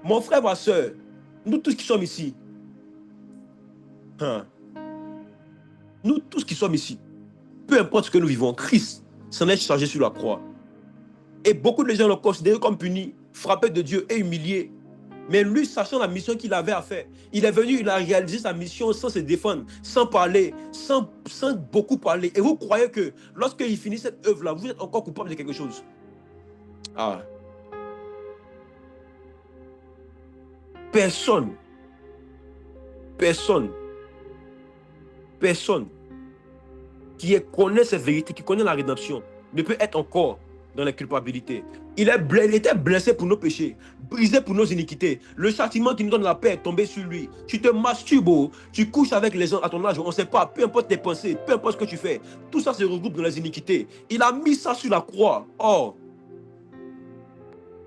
Mon frère, ma soeur, nous tous qui sommes ici, nous tous qui sommes ici, peu importe ce que nous vivons, Christ s'en est chargé sur la croix. Et beaucoup de gens l'ont considéré comme puni, frappé de Dieu et humilié. Mais lui, sachant la mission qu'il avait à faire, il est venu, il a réalisé sa mission sans se défendre, sans parler, sans beaucoup parler. Et vous croyez que lorsqu'il finit cette œuvre-là, vous êtes encore coupable de quelque chose? Ah. Personne qui connaît cette vérité, qui connaît la rédemption, ne peut être encore dans la culpabilité. Il était blessé pour nos péchés, brisé pour nos iniquités. Le châtiment qui nous donne la paix est tombé sur lui. Tu te masturbes, tu couches avec les gens à ton âge, on ne sait pas, peu importe tes pensées, peu importe ce que tu fais, tout ça se regroupe dans les iniquités. Il a mis ça sur la croix. Oh,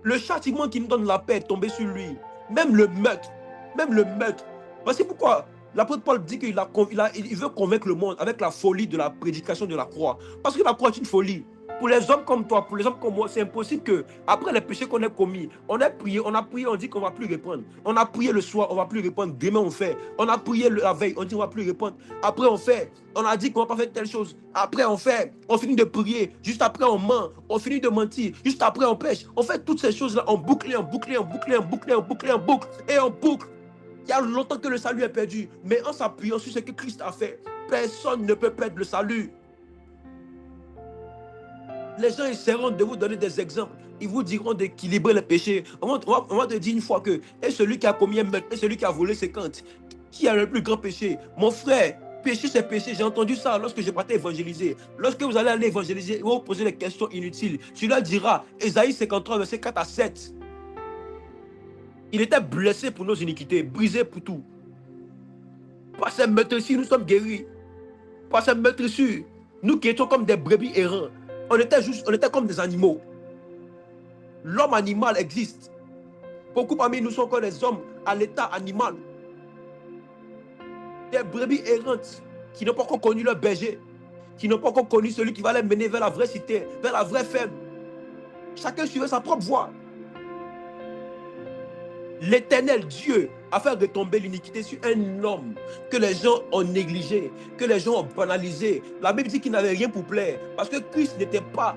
le châtiment qui nous donne la paix est tombé sur lui. Même le meurtre. Voici pourquoi l'apôtre Paul dit qu'il veut convaincre le monde avec la folie de la prédication de la croix. Parce que la croix est une folie. Pour les hommes comme toi, pour les hommes comme moi, c'est impossible que, après les péchés qu'on ait commis, on a prié, on dit qu'on ne va plus répondre. On a prié le soir, on ne va plus répondre. Demain, on fait. On a prié la veille, on dit on ne va plus répondre. Après, on fait. On a dit qu'on ne va pas faire telle chose. Après, on fait. On finit de prier. Juste après, on ment. On finit de mentir. Juste après, on pêche. On fait toutes ces choses-là en boucle, en boucle. Et en boucle. Il y a longtemps que le salut est perdu. Mais en s'appuyant sur ce que Christ a fait, personne ne peut perdre le salut. Les gens essaieront de vous donner des exemples. Ils vous diront d'équilibrer les péchés. On va te dire une fois que et celui qui a commis un meurtre, et celui qui a volé 50, qui a le plus grand péché? Mon frère, péché c'est péché. J'ai entendu ça lorsque j'ai parti évangéliser. Lorsque vous allez aller évangéliser, vous vous posez des questions inutiles. Tu leur diras, Ésaïe 53, verset 4 à 7. Il était blessé pour nos iniquités, brisé pour tout. Par ces meurtres-ci, nous sommes guéris. Par ces meurtres-ci, nous qui étions comme des brebis errants, on était comme des animaux. L'homme animal existe. Beaucoup parmi nous sont encore des hommes à l'état animal. Des brebis errantes qui n'ont pas encore connu leur berger. qui n'ont pas encore connu celui qui va les mener vers la vraie cité, vers la vraie ferme. Chacun suivait sa propre voie. L'Éternel Dieu a fait retomber l'iniquité sur un homme que les gens ont négligé, que les gens ont banalisé. La Bible dit qu'il n'avait rien pour plaire, parce que Christ n'était pas,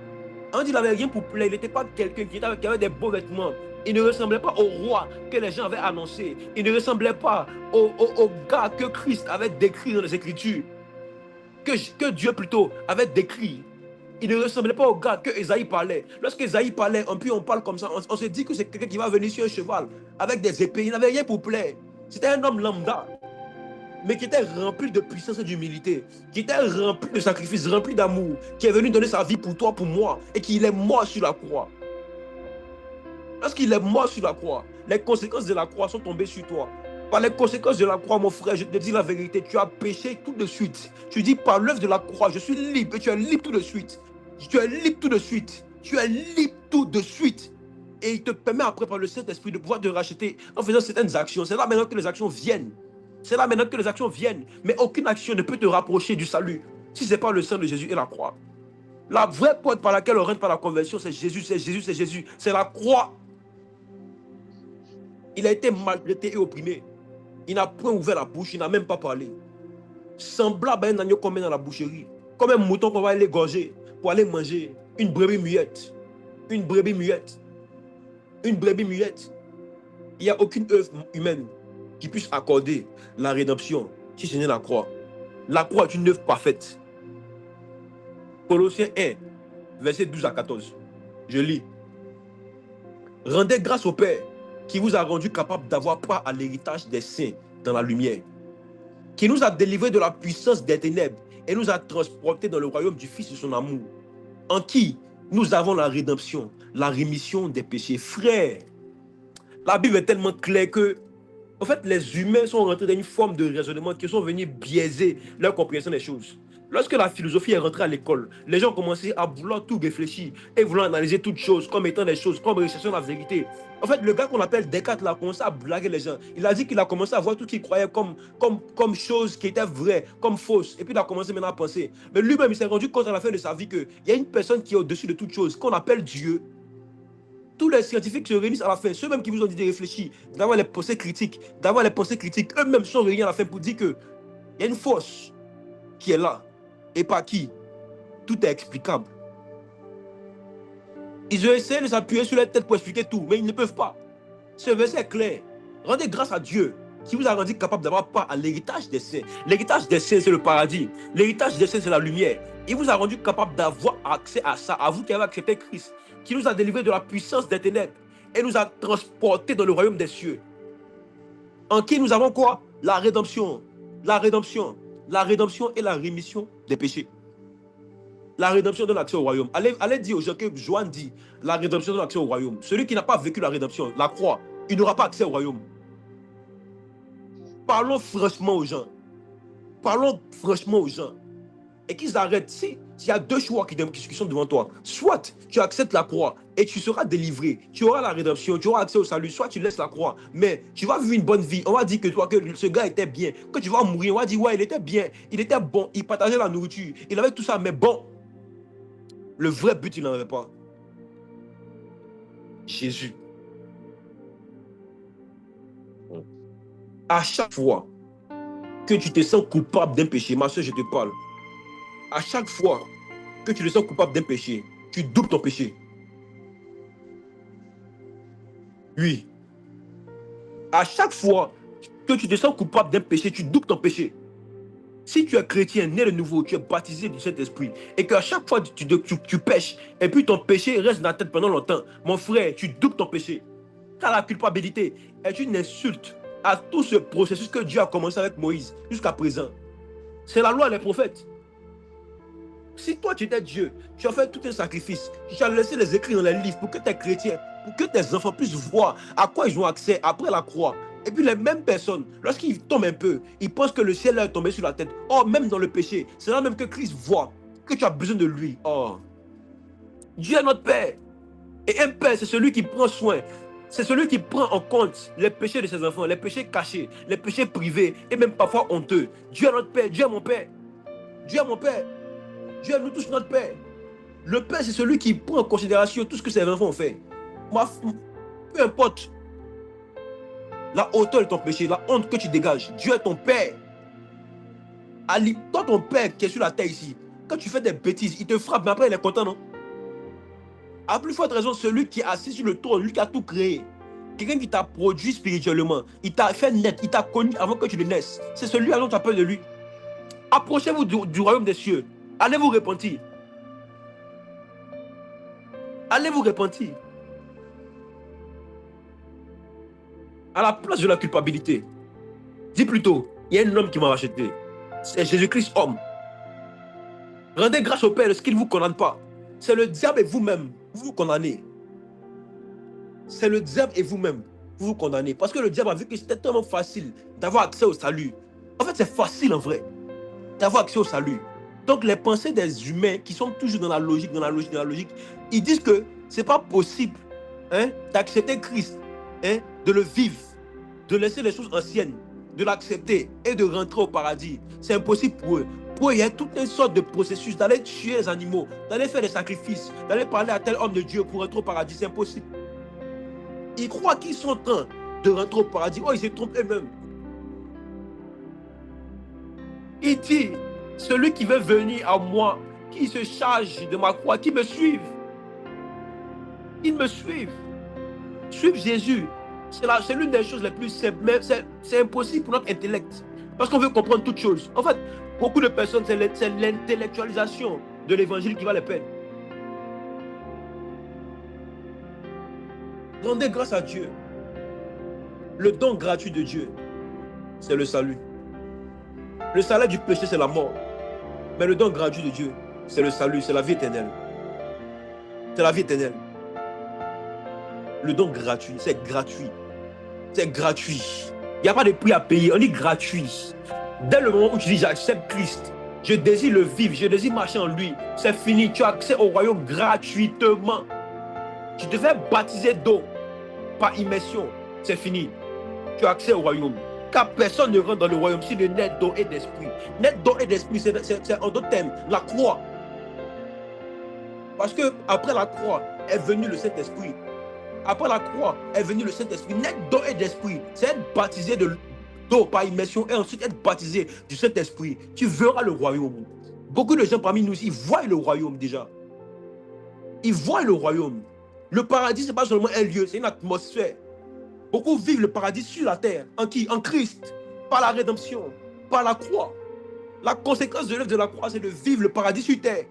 on dit qu'il n'avait rien pour plaire, il n'était pas quelqu'un qui avait des beaux vêtements. Il ne ressemblait pas au roi que les gens avaient annoncé. Il ne ressemblait pas au gars que Christ avait décrit dans les Écritures, que Dieu plutôt avait décrit. Il ne ressemblait pas au gars que Esaïe parlait. Lorsque Esaïe parlait, on parle comme ça, on se dit que c'est quelqu'un qui va venir sur un cheval avec des épées. Il n'avait rien pour plaire. C'était un homme lambda, mais qui était rempli de puissance et d'humilité, qui était rempli de sacrifices, rempli d'amour, qui est venu donner sa vie pour toi, pour moi, et qu'il est mort sur la croix. Lorsqu'il est mort sur la croix, les conséquences de la croix sont tombées sur toi. Par les conséquences de la croix, mon frère, je te dis la vérité, tu as péché tout de suite. Tu dis par l'œuvre de la croix, je suis libre, et tu es libre tout de suite. Tu es libre tout de suite. Tu es libre tout de suite. Et il te permet après par le Saint-Esprit de pouvoir te racheter en faisant certaines actions. C'est là maintenant que les actions viennent. C'est là maintenant que les actions viennent. Mais aucune action ne peut te rapprocher du salut si ce n'est pas le sang de Jésus et la croix. La vraie porte par laquelle on rentre par la conversion, c'est Jésus, c'est Jésus, c'est Jésus. C'est la croix. Il a été maltraité et opprimé. Il n'a point ouvert la bouche, il n'a même pas parlé. Semblable à un agneau qu'on met dans la boucherie. Comme un mouton qu'on va aller égorger pour aller manger. Une brebis muette. Une brebis muette. Une brebis muette. Il n'y a aucune œuvre humaine qui puisse accorder la rédemption si ce n'est la croix. La croix est une œuvre parfaite. Colossiens 1, versets 12 à 14. Je lis. Rendez grâce au Père qui vous a rendu capable d'avoir part à l'héritage des saints dans la lumière, qui nous a délivrés de la puissance des ténèbres et nous a transportés dans le royaume du Fils de son amour, en qui nous avons la rédemption, la rémission des péchés. Frères, la Bible est tellement claire que, en fait, les humains sont rentrés dans une forme de raisonnement qui sont venus biaiser leur compréhension des choses. Lorsque la philosophie est rentrée à l'école, les gens ont commencé à vouloir tout réfléchir et vouloir analyser toutes choses comme étant des choses, comme recherchant la vérité. En fait, le gars qu'on appelle Descartes, il a commencé à blaguer les gens. Il a dit qu'il a commencé à voir tout ce qu'il croyait comme choses qui étaient vraies, comme fausses. Et puis il a commencé maintenant à penser. Mais lui-même, il s'est rendu compte à la fin de sa vie qu'il y a une personne qui est au-dessus de toutes choses, qu'on appelle Dieu. Tous les scientifiques se réunissent à la fin. Ceux-mêmes qui vous ont dit de réfléchir, d'avoir les pensées critiques, eux-mêmes sont réunis à la fin pour dire qu'il y a une force qui est là. Et par qui? Tout est explicable. Ils ont essayé de s'appuyer sur leur tête pour expliquer tout, mais ils ne peuvent pas. Ce verset est clair. Rendez grâce à Dieu qui vous a rendu capable d'avoir part à l'héritage des saints. L'héritage des saints, c'est le paradis. L'héritage des saints, c'est la lumière. Il vous a rendu capable d'avoir accès à ça, à vous qui avez accepté Christ, qui nous a délivrés de la puissance des ténèbres et nous a transportés dans le royaume des cieux. En qui nous avons quoi? La rédemption. La rédemption. La rédemption et la rémission des péchés. La rédemption donne accès au royaume. Allez dire aux gens que Joanne dit, la rédemption donne accès au royaume. Celui qui n'a pas vécu la rédemption, la croix, il n'aura pas accès au royaume. Parlons franchement aux gens. Parlons franchement aux gens. Et qu'ils arrêtent. S'il y a deux choix qui sont devant toi, soit tu acceptes la croix et tu seras délivré, tu auras la rédemption, tu auras accès au salut, soit tu laisses la croix, mais tu vas vivre une bonne vie. On va dire que toi, que ce gars était bien. Quand tu vas mourir, on va dire, ouais, il était bien, il était bon, il partageait la nourriture, il avait tout ça, mais bon, le vrai but, il n'en avait pas. Jésus. À chaque fois que tu te sens coupable d'un péché, ma soeur, je te parle. À chaque fois que tu te sens coupable d'un péché, tu doubles ton péché. Oui. À chaque fois que tu te sens coupable d'un péché, tu doubles ton péché. Si tu es chrétien, né de nouveau, tu es baptisé du Saint-Esprit, et qu'à chaque fois tu pêches, et puis ton péché reste dans la tête pendant longtemps, mon frère, tu doubles ton péché. Car la culpabilité est une insulte à tout ce processus que Dieu a commencé avec Moïse jusqu'à présent. C'est la loi des prophètes. Si toi tu étais Dieu, tu as fait tout un sacrifice, tu as laissé les écrits dans les livres pour que tes chrétiens, pour que tes enfants puissent voir à quoi ils ont accès après la croix. Et puis les mêmes personnes, lorsqu'ils tombent un peu, ils pensent que le ciel est tombé sur la tête. Or, même dans le péché, c'est là même que Christ voit que tu as besoin de lui. Oh, Dieu est notre Père. Et un Père, c'est celui qui prend soin. C'est celui qui prend en compte les péchés de ses enfants, les péchés cachés, les péchés privés et même parfois honteux. Dieu est notre Père, Dieu est mon Père. Dieu est mon Père. Dieu est nous tous notre Père. Le Père, c'est celui qui prend en considération tout ce que ses enfants ont fait. Peu importe la hauteur de ton péché, la honte que tu dégages, Dieu est ton Père. Toi, ton Père qui est sur la terre ici, quand tu fais des bêtises, il te frappe, mais après il est content, non? À plus forte raison, celui qui est assis sur le trône, lui qui a tout créé, quelqu'un qui t'a produit spirituellement, il t'a fait naître, il t'a connu avant que tu ne naisses. C'est celui dont tu as peur de lui. Approchez-vous du royaume des cieux. Allez vous repentir. Allez vous repentir. À la place de la culpabilité, dis plutôt, il y a un homme qui m'a racheté. C'est Jésus-Christ homme. Rendez grâce au Père de ce qu'il ne vous condamne pas. C'est le diable et vous-même, vous vous condamnez. C'est le diable et vous-même, vous vous condamnez. Parce que le diable a vu que c'était tellement facile d'avoir accès au salut. En fait, c'est facile en vrai d'avoir accès au salut. Donc les pensées des humains qui sont toujours dans la logique, ils disent que c'est pas possible d'accepter Christ, de le vivre, de laisser les choses anciennes, de l'accepter et de rentrer au paradis. C'est impossible pour eux. Pour eux, il y a toute une sorte de processus d'aller tuer les animaux, d'aller faire des sacrifices, d'aller parler à tel homme de Dieu pour rentrer au paradis. C'est impossible. Ils croient qu'ils sont en train de rentrer au paradis. Oh, ils se trompent eux-mêmes. Il dit, celui qui veut venir à moi, qui se charge de ma croix, qui me suive. Ils me suivent. Suivre Jésus, c'est l'une des choses les plus simples, mais c'est impossible pour notre intellect. Parce qu'on veut comprendre toutes choses. En fait, beaucoup de personnes, c'est l'intellectualisation de l'évangile qui va les peine. Rendez grâce à Dieu. Le don gratuit de Dieu, c'est le salut. Le salaire du péché, c'est la mort. Mais le don gratuit de Dieu, c'est le salut, c'est la vie éternelle. C'est la vie éternelle. Le don gratuit, c'est gratuit. C'est gratuit. Il n'y a pas de prix à payer, on dit gratuit. Dès le moment où tu dis j'accepte Christ, je désire le vivre, je désire marcher en lui, c'est fini, tu as accès au royaume gratuitement. Tu te fais baptiser d'eau par immersion, c'est fini. Tu as accès au royaume. Car personne ne rentre dans le royaume s'il est net d'eau et d'esprit. Net d'eau et d'esprit, c'est en d'autres termes, la croix. Parce que après la croix est venu le Saint-Esprit. Après la croix est venu le Saint-Esprit. Net d'eau et d'esprit, c'est être baptisé d'eau par immersion et ensuite être baptisé du Saint-Esprit. Tu verras le royaume. Beaucoup de gens parmi nous, ils voient le royaume déjà. Ils voient le royaume. Le paradis, ce n'est pas seulement un lieu, c'est une atmosphère. Beaucoup vivent le paradis sur la terre. En qui? En Christ. Par la rédemption. Par la croix. La conséquence de l'œuvre de la croix, c'est de vivre le paradis sur terre.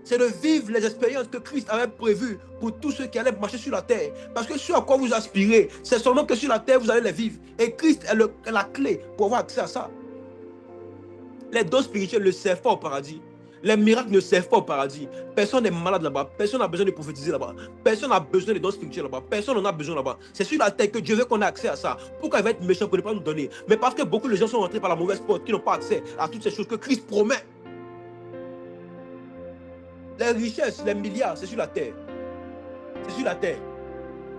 C'est de vivre les expériences que Christ avait prévues pour tous ceux qui allaient marcher sur la terre. Parce que ce à quoi vous aspirez, c'est seulement que sur la terre, vous allez les vivre. Et Christ est la clé pour avoir accès à ça. Les dons spirituels ne servent pas au paradis. Les miracles ne servent pas au paradis. Personne n'est malade là-bas. Personne n'a besoin de prophétiser là-bas. Personne n'a besoin des dons spirituels là-bas. Personne n'en a besoin là-bas. C'est sur la terre que Dieu veut qu'on ait accès à ça. Pourquoi il va être méchant pour ne pas nous donner? Mais parce que beaucoup de gens sont rentrés par la mauvaise porte, qui n'ont pas accès à toutes ces choses que Christ promet. Les richesses, les milliards, c'est sur la terre. C'est sur la terre.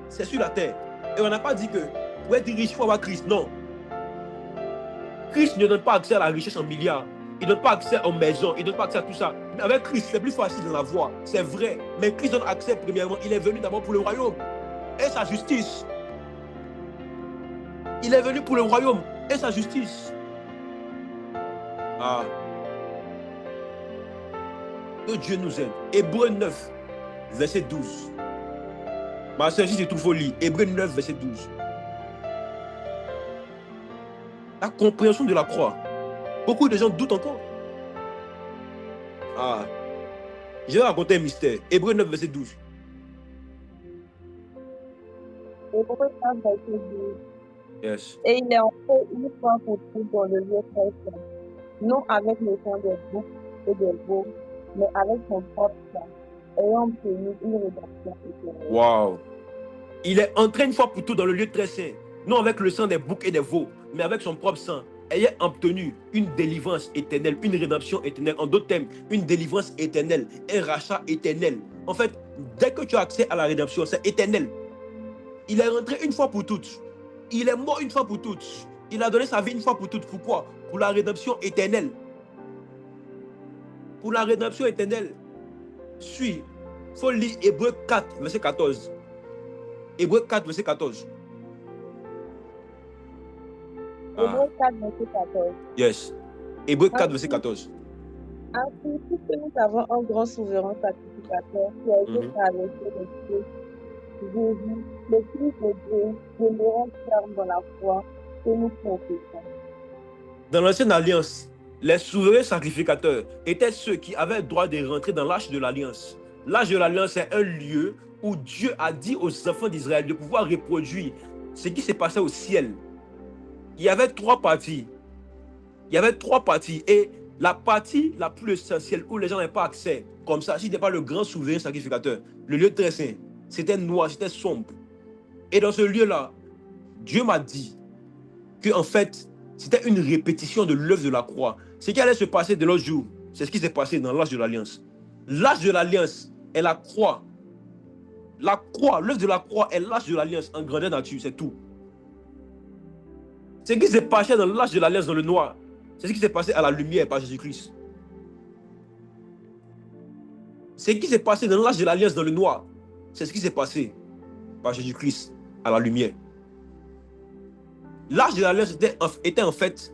C'est sur la terre. Et on n'a pas dit que pour être riche, il faut avoir Christ. Non. Christ ne donne pas accès à la richesse en milliards. Il ne donne pas accès aux maisons. Il ne donne pas accès à tout ça. Mais avec Christ, c'est plus facile de l'avoir. C'est vrai. Mais Christ donne accès premièrement. Il est venu d'abord pour le royaume et sa justice. Il est venu pour le royaume et sa justice. Ah. Que Dieu nous aide. Hébreux 9, verset 12. Ma soeur, si c'est tout folie. Hébreux 9, verset 12. La compréhension de la croix. Beaucoup de gens doutent encore. Ah. Je vais raconter un mystère. Hébreux 9, verset 12. Hébreux 9, verset 12. Yes. Et il est entré une fois pour toutes dans le lieu très saint, non avec le sang des boucs et des veaux, mais avec son propre sang, ayant obtenu une rédemption éternelle. Wow. Il est entré une fois pour toutes dans le lieu très saint, non avec le sang des boucs et des veaux, mais avec son propre sang, ayant obtenu une délivrance éternelle, une rédemption éternelle. En d'autres termes, une délivrance éternelle, un rachat éternel. En fait, dès que tu as accès à la rédemption, c'est éternel. Il est rentré une fois pour toutes. Il est mort une fois pour toutes. Il a donné sa vie une fois pour toutes. Pourquoi? Pour la rédemption éternelle. pour la rédemption éternelle. Suis. Il faut lire Hébreux 4, verset 14. Hébreux 4, verset 14. Hébreux 4, verset 14. Yes. Hébreux 4, verset 14. Ainsi, puisque nous avons un grand souverain sacrificateur qui a été traversé de Dieu, Jésus, le Fils de Dieu, demeurant ferme dans la foi que nous professons. Dans l'ancienne alliance, les souverains sacrificateurs étaient ceux qui avaient le droit de rentrer dans l'arche de l'alliance. L'arche de l'alliance est un lieu où Dieu a dit aux enfants d'Israël de pouvoir reproduire ce qui s'est passé au ciel. Il y avait trois parties. Et la partie la plus essentielle où les gens n'avaient pas accès, comme ça, si ce n'était pas le grand souverain sacrificateur, le lieu très saint, c'était noir, c'était sombre. Et dans ce lieu-là, Dieu m'a dit que en fait, c'était une répétition de l'œuvre de la croix. Ce qui allait se passer de l'autre jour, c'est ce qui s'est passé dans l'arche de l'alliance. L'arche de l'alliance est la croix. La croix, l'œuvre de la croix est l'arche de l'alliance en grandeur nature, c'est tout. Ce qui s'est passé dans l'arche de l'alliance dans le noir, c'est ce qui s'est passé à la lumière par Jésus-Christ. Ce qui s'est passé dans l'arche de l'alliance dans le noir, c'est ce qui s'est passé par Jésus-Christ à la lumière. L'arche de l'alliance était en fait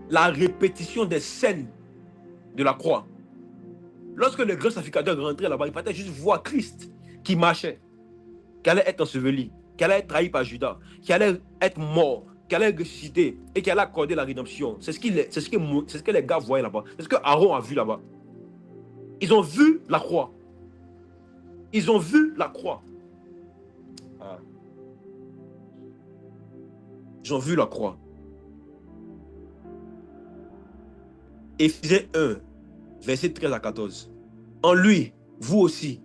la répétition des scènes de la croix. Lorsque le grand sacrificateur rentrait là-bas, il fallait juste voir Christ qui marchait, qui allait être enseveli, qui allait être trahi par Judas, qui allait être mort, qui allait ressusciter et qui allait accorder la rédemption. C'est ce que les gars voyaient là-bas. C'est ce que Aaron a vu là-bas. Ils ont vu la croix. Ils ont vu la croix. Ah. Ils ont vu la croix. Éphésiens 1, verset 13 à 14. En lui, vous aussi,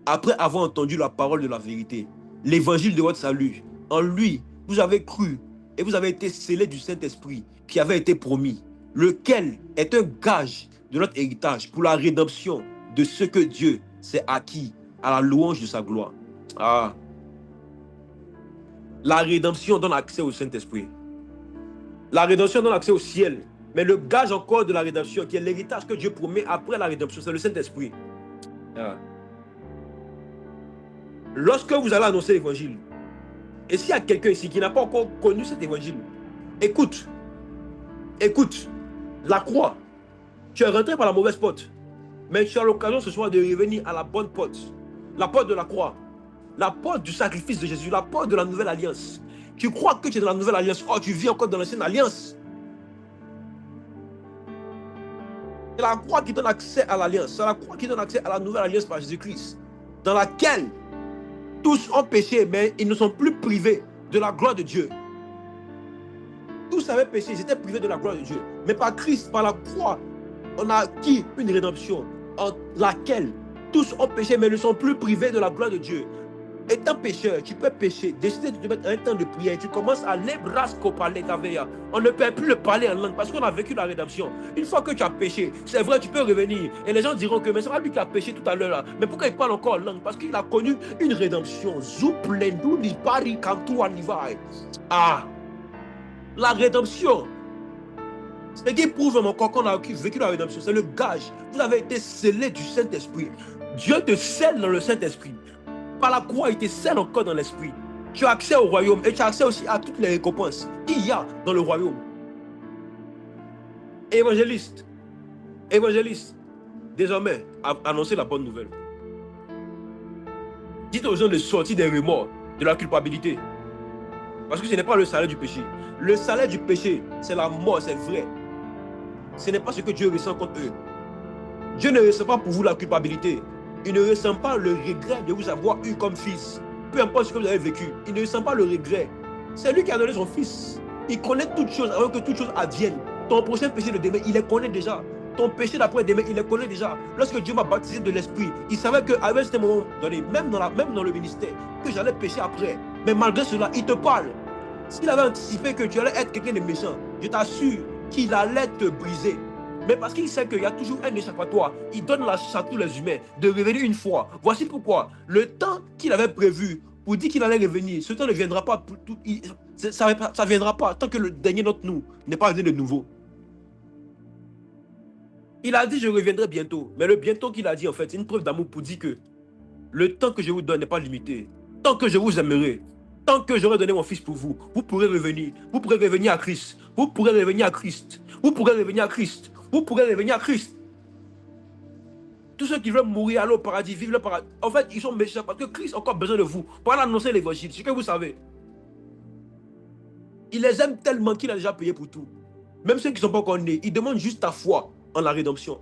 après avoir entendu la parole de la vérité, l'évangile de votre salut, en lui, vous avez cru et vous avez été scellés du Saint-Esprit qui avait été promis, lequel est un gage de notre héritage pour la rédemption de ce que Dieu s'est acquis à la louange de sa gloire. Ah. La rédemption donne accès au Saint-Esprit. La rédemption donne accès au ciel. Mais le gage encore de la rédemption, qui est l'héritage que Dieu promet après la rédemption, c'est le Saint-Esprit. Ah. Lorsque vous allez annoncer l'évangile, et s'il y a quelqu'un ici qui n'a pas encore connu cet évangile, écoute, la croix, tu es rentré par la mauvaise porte, mais tu as l'occasion ce soir de revenir à la bonne porte, la porte de la croix, la porte du sacrifice de Jésus, la porte de la nouvelle alliance. Tu crois que tu es dans la nouvelle alliance, oh, tu vis encore dans l'ancienne alliance. C'est la croix qui donne accès à l'alliance, c'est la croix qui donne accès à la nouvelle alliance par Jésus-Christ, dans laquelle tous ont péché, mais ils ne sont plus privés de la gloire de Dieu. Tous avaient péché, ils étaient privés de la gloire de Dieu. Mais par Christ, par la croix, on a acquis une rédemption en laquelle tous ont péché, mais ne sont plus privés de la gloire de Dieu. Étant pécheur, tu peux pécher, décider de te mettre un temps de prière, tu commences à l'ébrasco parler d'Aveya. On ne peut plus le parler en langue parce qu'on a vécu la rédemption. Une fois que tu as péché, c'est vrai, tu peux revenir. Et les gens diront que mais c'est pas lui qui a péché tout à l'heure là. Mais pourquoi il parle encore en langue? Parce qu'il a connu une rédemption. Ah, la rédemption. Ce qui prouve encore qu'on a vécu la rédemption, c'est le gage. Vous avez été scellés du Saint-Esprit. Dieu te scelle dans le Saint-Esprit. Par la croix, il te scelle encore dans l'esprit. Tu as accès au royaume et tu as accès aussi à toutes les récompenses qu'il y a dans le royaume. Évangéliste, désormais, annoncez la bonne nouvelle. Dites aux gens de sortir des remords, de la culpabilité. Parce que ce n'est pas le salaire du péché. Le salaire du péché, c'est la mort, c'est vrai. Ce n'est pas ce que Dieu ressent contre eux. Dieu ne ressent pas pour vous la culpabilité. Il ne ressent pas le regret de vous avoir eu comme fils. Peu importe ce que vous avez vécu, il ne ressent pas le regret. C'est lui qui a donné son fils. Il connaît toutes choses avant que toutes choses adviennent. Ton prochain péché de demain, il les connaît déjà. Ton péché d'après-demain, il les connaît déjà. Lorsque Dieu m'a baptisé de l'esprit, il savait qu'à ce moment donné, même dans le ministère, que j'allais pécher après. Mais malgré cela, il te parle. S'il avait anticipé que tu allais être quelqu'un de méchant, je t'assure qu'il allait te briser. Mais parce qu'il sait qu'il y a toujours un échappatoire, il donne la chance à tous les humains de revenir une fois. Voici pourquoi. Le temps qu'il avait prévu pour dire qu'il allait revenir, ce temps ne viendra pas. Ça ne viendra pas tant que le dernier d'entre nous n'est pas venu de nouveau. Il a dit, je reviendrai bientôt. Mais le bientôt qu'il a dit, en fait, c'est une preuve d'amour pour dire que le temps que je vous donne n'est pas limité. Tant que je vous aimerai, tant que j'aurai donné mon fils pour vous, vous pourrez revenir. Vous pourrez revenir à Christ. Vous pourrez revenir à Christ. Vous pourrez revenir à Christ. Vous pourrez revenir à Christ. Tous ceux qui veulent mourir, aller au paradis, vivre le paradis, en fait, ils sont méchants parce que Christ a encore besoin de vous pour aller annoncer l'évangile. C'est ce que vous savez. Il les aime tellement qu'il a déjà payé pour tout. Même ceux qui ne sont pas encore nés, ils demandent juste ta foi en la rédemption.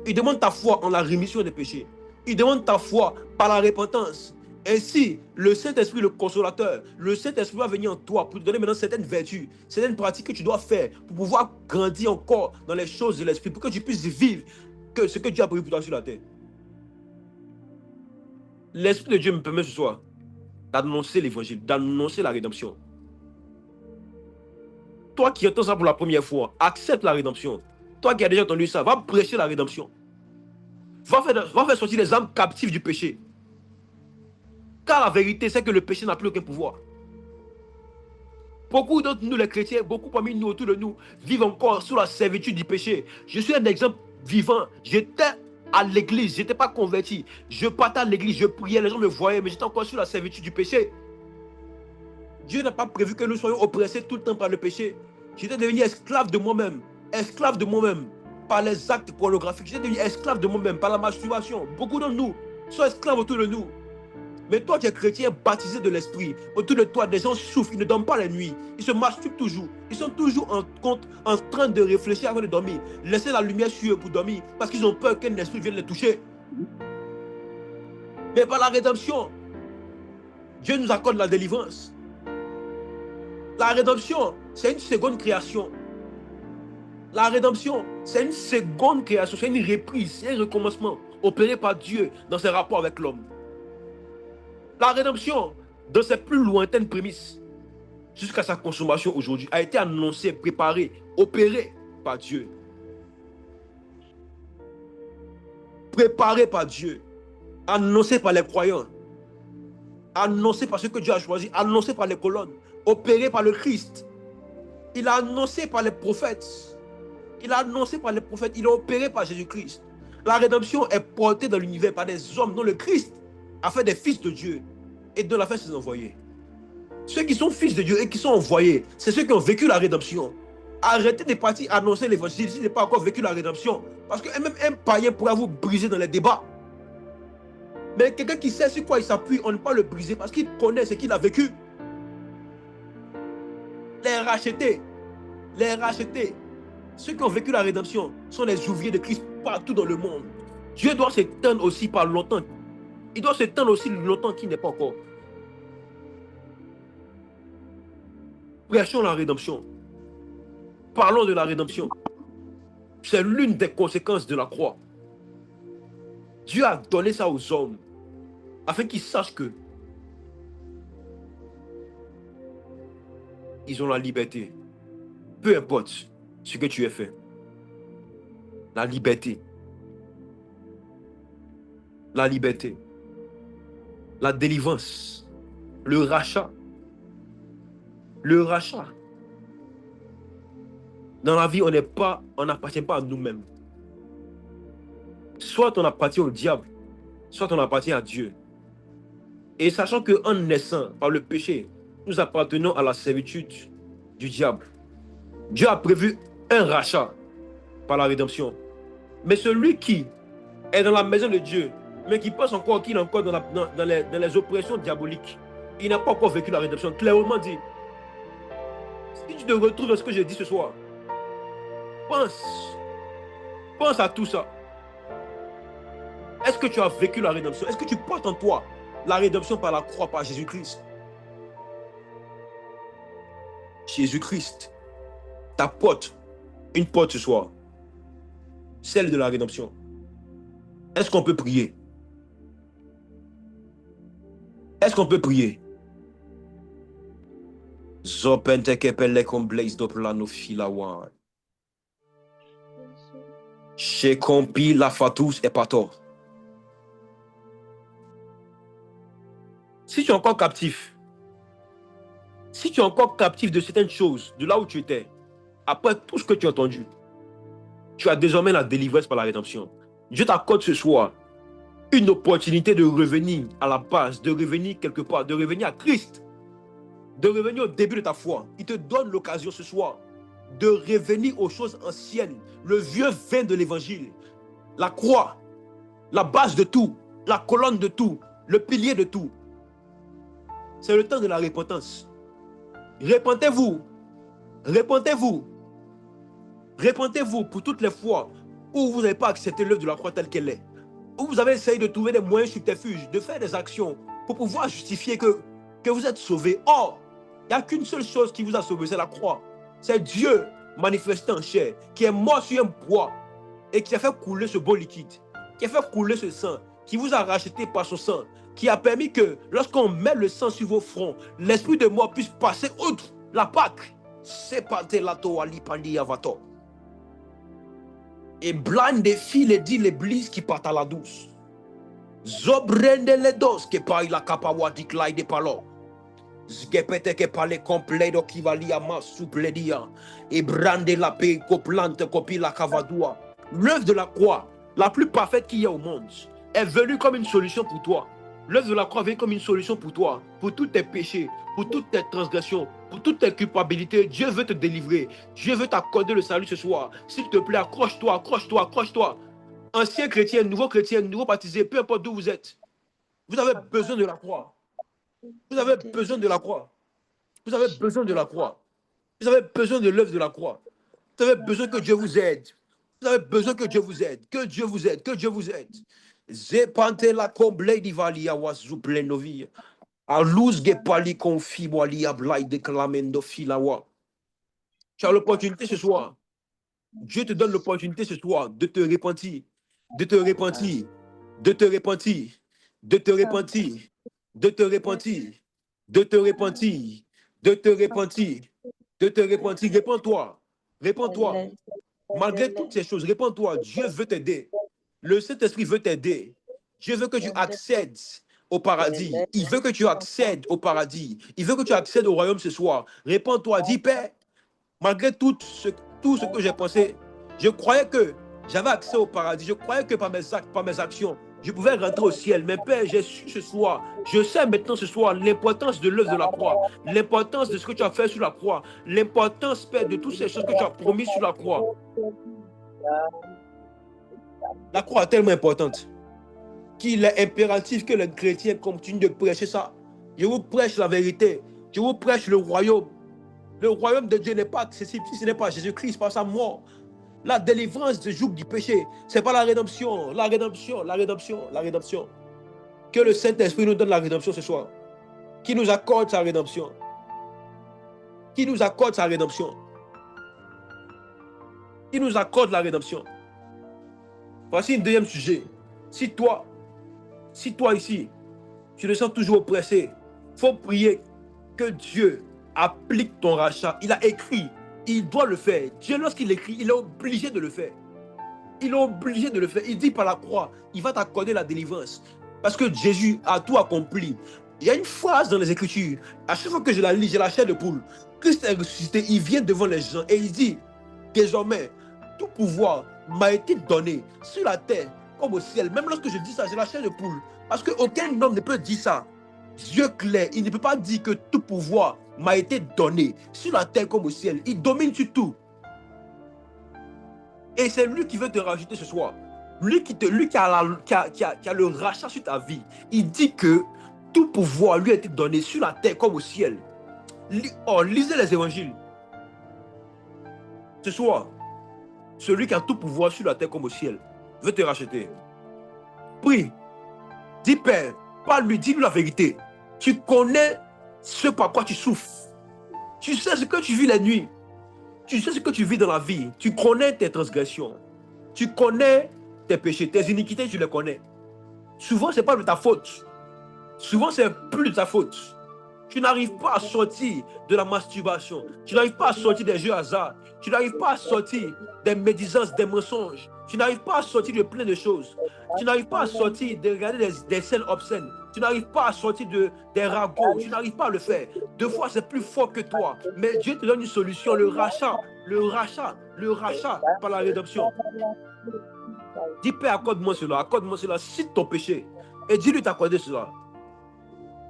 Ils demandent ta foi en la rémission des péchés. Ils demandent ta foi par la repentance. Ainsi, le Saint-Esprit, le consolateur, le Saint-Esprit va venir en toi pour te donner maintenant certaines vertus, certaines pratiques que tu dois faire pour pouvoir grandir encore dans les choses de l'Esprit, pour que tu puisses vivre que ce que Dieu a prévu pour toi sur la terre. L'Esprit de Dieu me permet ce soir d'annoncer l'évangile, d'annoncer la rédemption. Toi qui entends ça pour la première fois, accepte la rédemption. Toi qui as déjà entendu ça, va prêcher la rédemption. Va faire sortir les âmes captives du péché. Car la vérité, c'est que le péché n'a plus aucun pouvoir. Beaucoup d'entre nous, les chrétiens, beaucoup parmi nous, autour de nous, vivent encore sous la servitude du péché. Je suis un exemple vivant. J'étais à l'église, je n'étais pas converti. Je partais à l'église, je priais, les gens me voyaient, mais j'étais encore sous la servitude du péché. Dieu n'a pas prévu que nous soyons oppressés tout le temps par le péché. J'étais devenu esclave de moi-même, par les actes pornographiques. J'étais devenu esclave de moi-même par la masturbation. Beaucoup d'entre nous sont esclaves autour de nous. Mais toi, tu es chrétien baptisé de l'esprit. Autour de toi, des gens souffrent, ils ne dorment pas la nuit. Ils se masturbent toujours. Ils sont toujours en train de réfléchir avant de dormir. Laissez la lumière sur eux pour dormir parce qu'ils ont peur qu'un esprit vienne les toucher. Mais par la rédemption, Dieu nous accorde la délivrance. La rédemption, c'est une seconde création. La rédemption, c'est une seconde création, c'est une reprise, c'est un recommencement opéré par Dieu dans ses rapports avec l'homme. La rédemption, dans ses plus lointaines prémices, jusqu'à sa consommation aujourd'hui, a été annoncée, préparée, opérée par Dieu. Préparée par Dieu, annoncée par les croyants, annoncée par ceux que Dieu a choisis, annoncée par les colonnes, opérée par le Christ. Il a annoncé par les prophètes. Il a annoncé par les prophètes, il a opéré par Jésus-Christ. La rédemption est portée dans l'univers par des hommes dont le Christ a fait des fils de Dieu et dont il a fait ses envoyés. Ceux qui sont fils de Dieu et qui sont envoyés, c'est ceux qui ont vécu la rédemption. Arrêtez de partir annoncer l'évangile si vous n'avez pas encore vécu la rédemption. Parce que même un païen pourra vous briser dans les débats. Mais quelqu'un qui sait sur quoi il s'appuie, on ne peut pas le briser parce qu'il connaît ce qu'il a vécu. Les rachetés, ceux qui ont vécu la rédemption sont les ouvriers de Christ partout dans le monde. Dieu doit s'éteindre aussi par longtemps. Il doit s'éteindre aussi longtemps qu'il n'est pas encore. Prêchons la rédemption. Parlons de la rédemption. C'est l'une des conséquences de la croix. Dieu a donné ça aux hommes afin qu'ils sachent que ils ont la liberté. Peu importe ce que tu as fait. La liberté. La liberté. La délivrance. Le rachat. Le rachat. Dans la vie, on n'appartient pas à nous-mêmes. Soit on appartient au diable, soit on appartient à Dieu. Et sachant qu'en naissant par le péché, nous appartenons à la servitude du diable. Dieu a prévu un rachat par la rédemption. Mais celui qui est dans la maison de Dieu, mais qui pense encore qu'il est encore dans les oppressions diaboliques, il n'a pas encore vécu la rédemption. Clairement dit, si tu te retrouves dans ce que j'ai dit ce soir, pense à tout ça. Est-ce que tu as vécu la rédemption? Est-ce que tu portes en toi la rédemption par la croix, par Jésus-Christ? Jésus-Christ t'apporte une porte ce soir, celle de la rédemption. Est-ce qu'on peut prier? Est-ce qu'on peut prier? Chez Compi la Fatous et Pator. Si tu es encore captif, de certaines choses, de là où tu étais, après tout ce que tu as entendu, Tu as désormais la délivrance par la rédemption. Dieu t'accorde ce soir une opportunité de revenir à la base, de revenir quelque part, de revenir à Christ, de revenir au début de ta foi. Il te donne l'occasion ce soir de revenir aux choses anciennes, le vieux vin de l'évangile, la croix, la base de tout, la colonne de tout, le pilier de tout. C'est le temps de la repentance. Repentez-vous, repentez-vous, repentez-vous pour toutes les fois où vous n'avez pas accepté l'œuvre de la croix telle qu'elle est, où vous avez essayé de trouver des moyens subterfuges, de faire des actions pour pouvoir justifier que vous êtes sauvés. Or, il n'y a qu'une seule chose qui vous a sauvé, c'est la croix. C'est Dieu manifesté en chair, qui est mort sur un bois et qui a fait couler ce beau liquide, qui a fait couler ce sang, qui vous a racheté par son sang, qui a permis que lorsqu'on met le sang sur vos fronts, l'esprit de mort puisse passer outre la Pâque. C'est pas de la toa lipandi avato. Et blind des filles et dit l'église qui part à la douce. Zobrende les dos que par la capawa diklai de palo. Zgepete que par les complets de qui va lier ma soupledia. Et brande la paix coplante copie la cavadua. L'œuvre de la croix, la plus parfaite qu'il y a au monde, est venue comme une solution pour toi. L'œuvre de la croix vient comme une solution pour toi, pour tous tes péchés, pour toutes tes transgressions, pour toutes tes culpabilités. Dieu veut te délivrer. Dieu veut t'accorder le salut ce soir. S'il te plaît, accroche-toi, accroche-toi, accroche-toi. Ancien chrétien, nouveau baptisé, peu importe d'où vous êtes. Vous avez besoin de la croix. Vous avez besoin de la croix. Vous avez besoin de la croix. Vous avez besoin de l'œuvre de la croix. Vous avez besoin que Dieu vous aide. Vous avez besoin que Dieu vous aide. Que Dieu vous aide. Que Dieu vous aide. Zepante la comble divalia wazu plenovia. A luz gepali confi wali ablai declamendo filawa. Tu as l'opportunité ce soir. Dieu te donne l'opportunité ce soir de te repentir. De te repentir. De te repentir. De te repentir. De te repentir. De te repentir. De te repentir. De te repentir. Répands-toi. Répands-toi. Malgré toutes ces choses, répands-toi. Dieu veut t'aider. Le Saint-Esprit veut t'aider. Dieu veut que tu accèdes au paradis. Il veut que tu accèdes au paradis. Il veut que tu accèdes au royaume ce soir. Répands-toi. Dis, Père, malgré tout ce que j'ai pensé, je croyais que j'avais accès au paradis. Je croyais que par mes actes, par mes actions, je pouvais rentrer au ciel. Mais Père, j'ai su ce soir, je sais maintenant ce soir l'importance de l'œuvre de la croix, l'importance de ce que tu as fait sur la croix, l'importance, Père, de toutes ces choses que tu as promis sur la croix. La croix est tellement importante qu'il est impératif que les chrétiens continuent de prêcher ça. Je vous prêche la vérité. Je vous prêche le royaume. Le royaume de Dieu n'est pas accessible si ce n'est pas Jésus-Christ, par sa mort. La délivrance du joug du péché, ce n'est pas la rédemption. La rédemption, la rédemption, la rédemption. Que le Saint-Esprit nous donne la rédemption ce soir. Qui nous accorde sa rédemption. Qui nous accorde sa rédemption. Qui nous accorde la rédemption. Voici un deuxième sujet. Si toi ici, tu te sens toujours oppressé, il faut prier que Dieu applique ton rachat. Il a écrit, il doit le faire. Dieu, lorsqu'il écrit, il est obligé de le faire. Il est obligé de le faire. Il dit par la croix, il va t'accorder la délivrance. Parce que Jésus a tout accompli. Il y a une phrase dans les Écritures, à chaque fois que je la lis, j'ai la chair de poule. Christ est ressuscité, il vient devant les gens et il dit, désormais, tout pouvoir m'a été donné sur la terre comme au ciel. Même lorsque je dis ça, j'ai la chair de poule. Parce qu'aucun homme ne peut dire ça. Dieu clair, il ne peut pas dire que tout pouvoir m'a été donné sur la terre comme au ciel. Il domine sur tout. Et c'est lui qui veut te rajouter ce soir. Lui qui a le rachat sur ta vie. Il dit que tout pouvoir lui a été donné sur la terre comme au ciel. Lisez les évangiles. Ce soir, celui qui a tout pouvoir sur la terre comme au ciel veut te racheter. Prie. Dis, Père, parle-lui, dis-lui la vérité. Tu connais ce par quoi tu souffres. Tu sais ce que tu vis la nuit. Tu sais ce que tu vis dans la vie. Tu connais tes transgressions. Tu connais tes péchés, tes iniquités, tu les connais. Souvent, ce n'est pas de ta faute. Souvent, c'est plus de ta faute. Tu n'arrives pas à sortir de la masturbation. Tu n'arrives pas à sortir des jeux hasard. Tu n'arrives pas à sortir des médisances, des mensonges. Tu n'arrives pas à sortir de plein de choses. Tu n'arrives pas à sortir de regarder des scènes obscènes. Tu n'arrives pas à sortir des ragots. Tu n'arrives pas à le faire. Deux fois, c'est plus fort que toi. Mais Dieu te donne une solution. Le rachat par la rédemption. Dis, Père, accorde-moi cela. Cite ton péché. Et dis-lui t'accorder cela.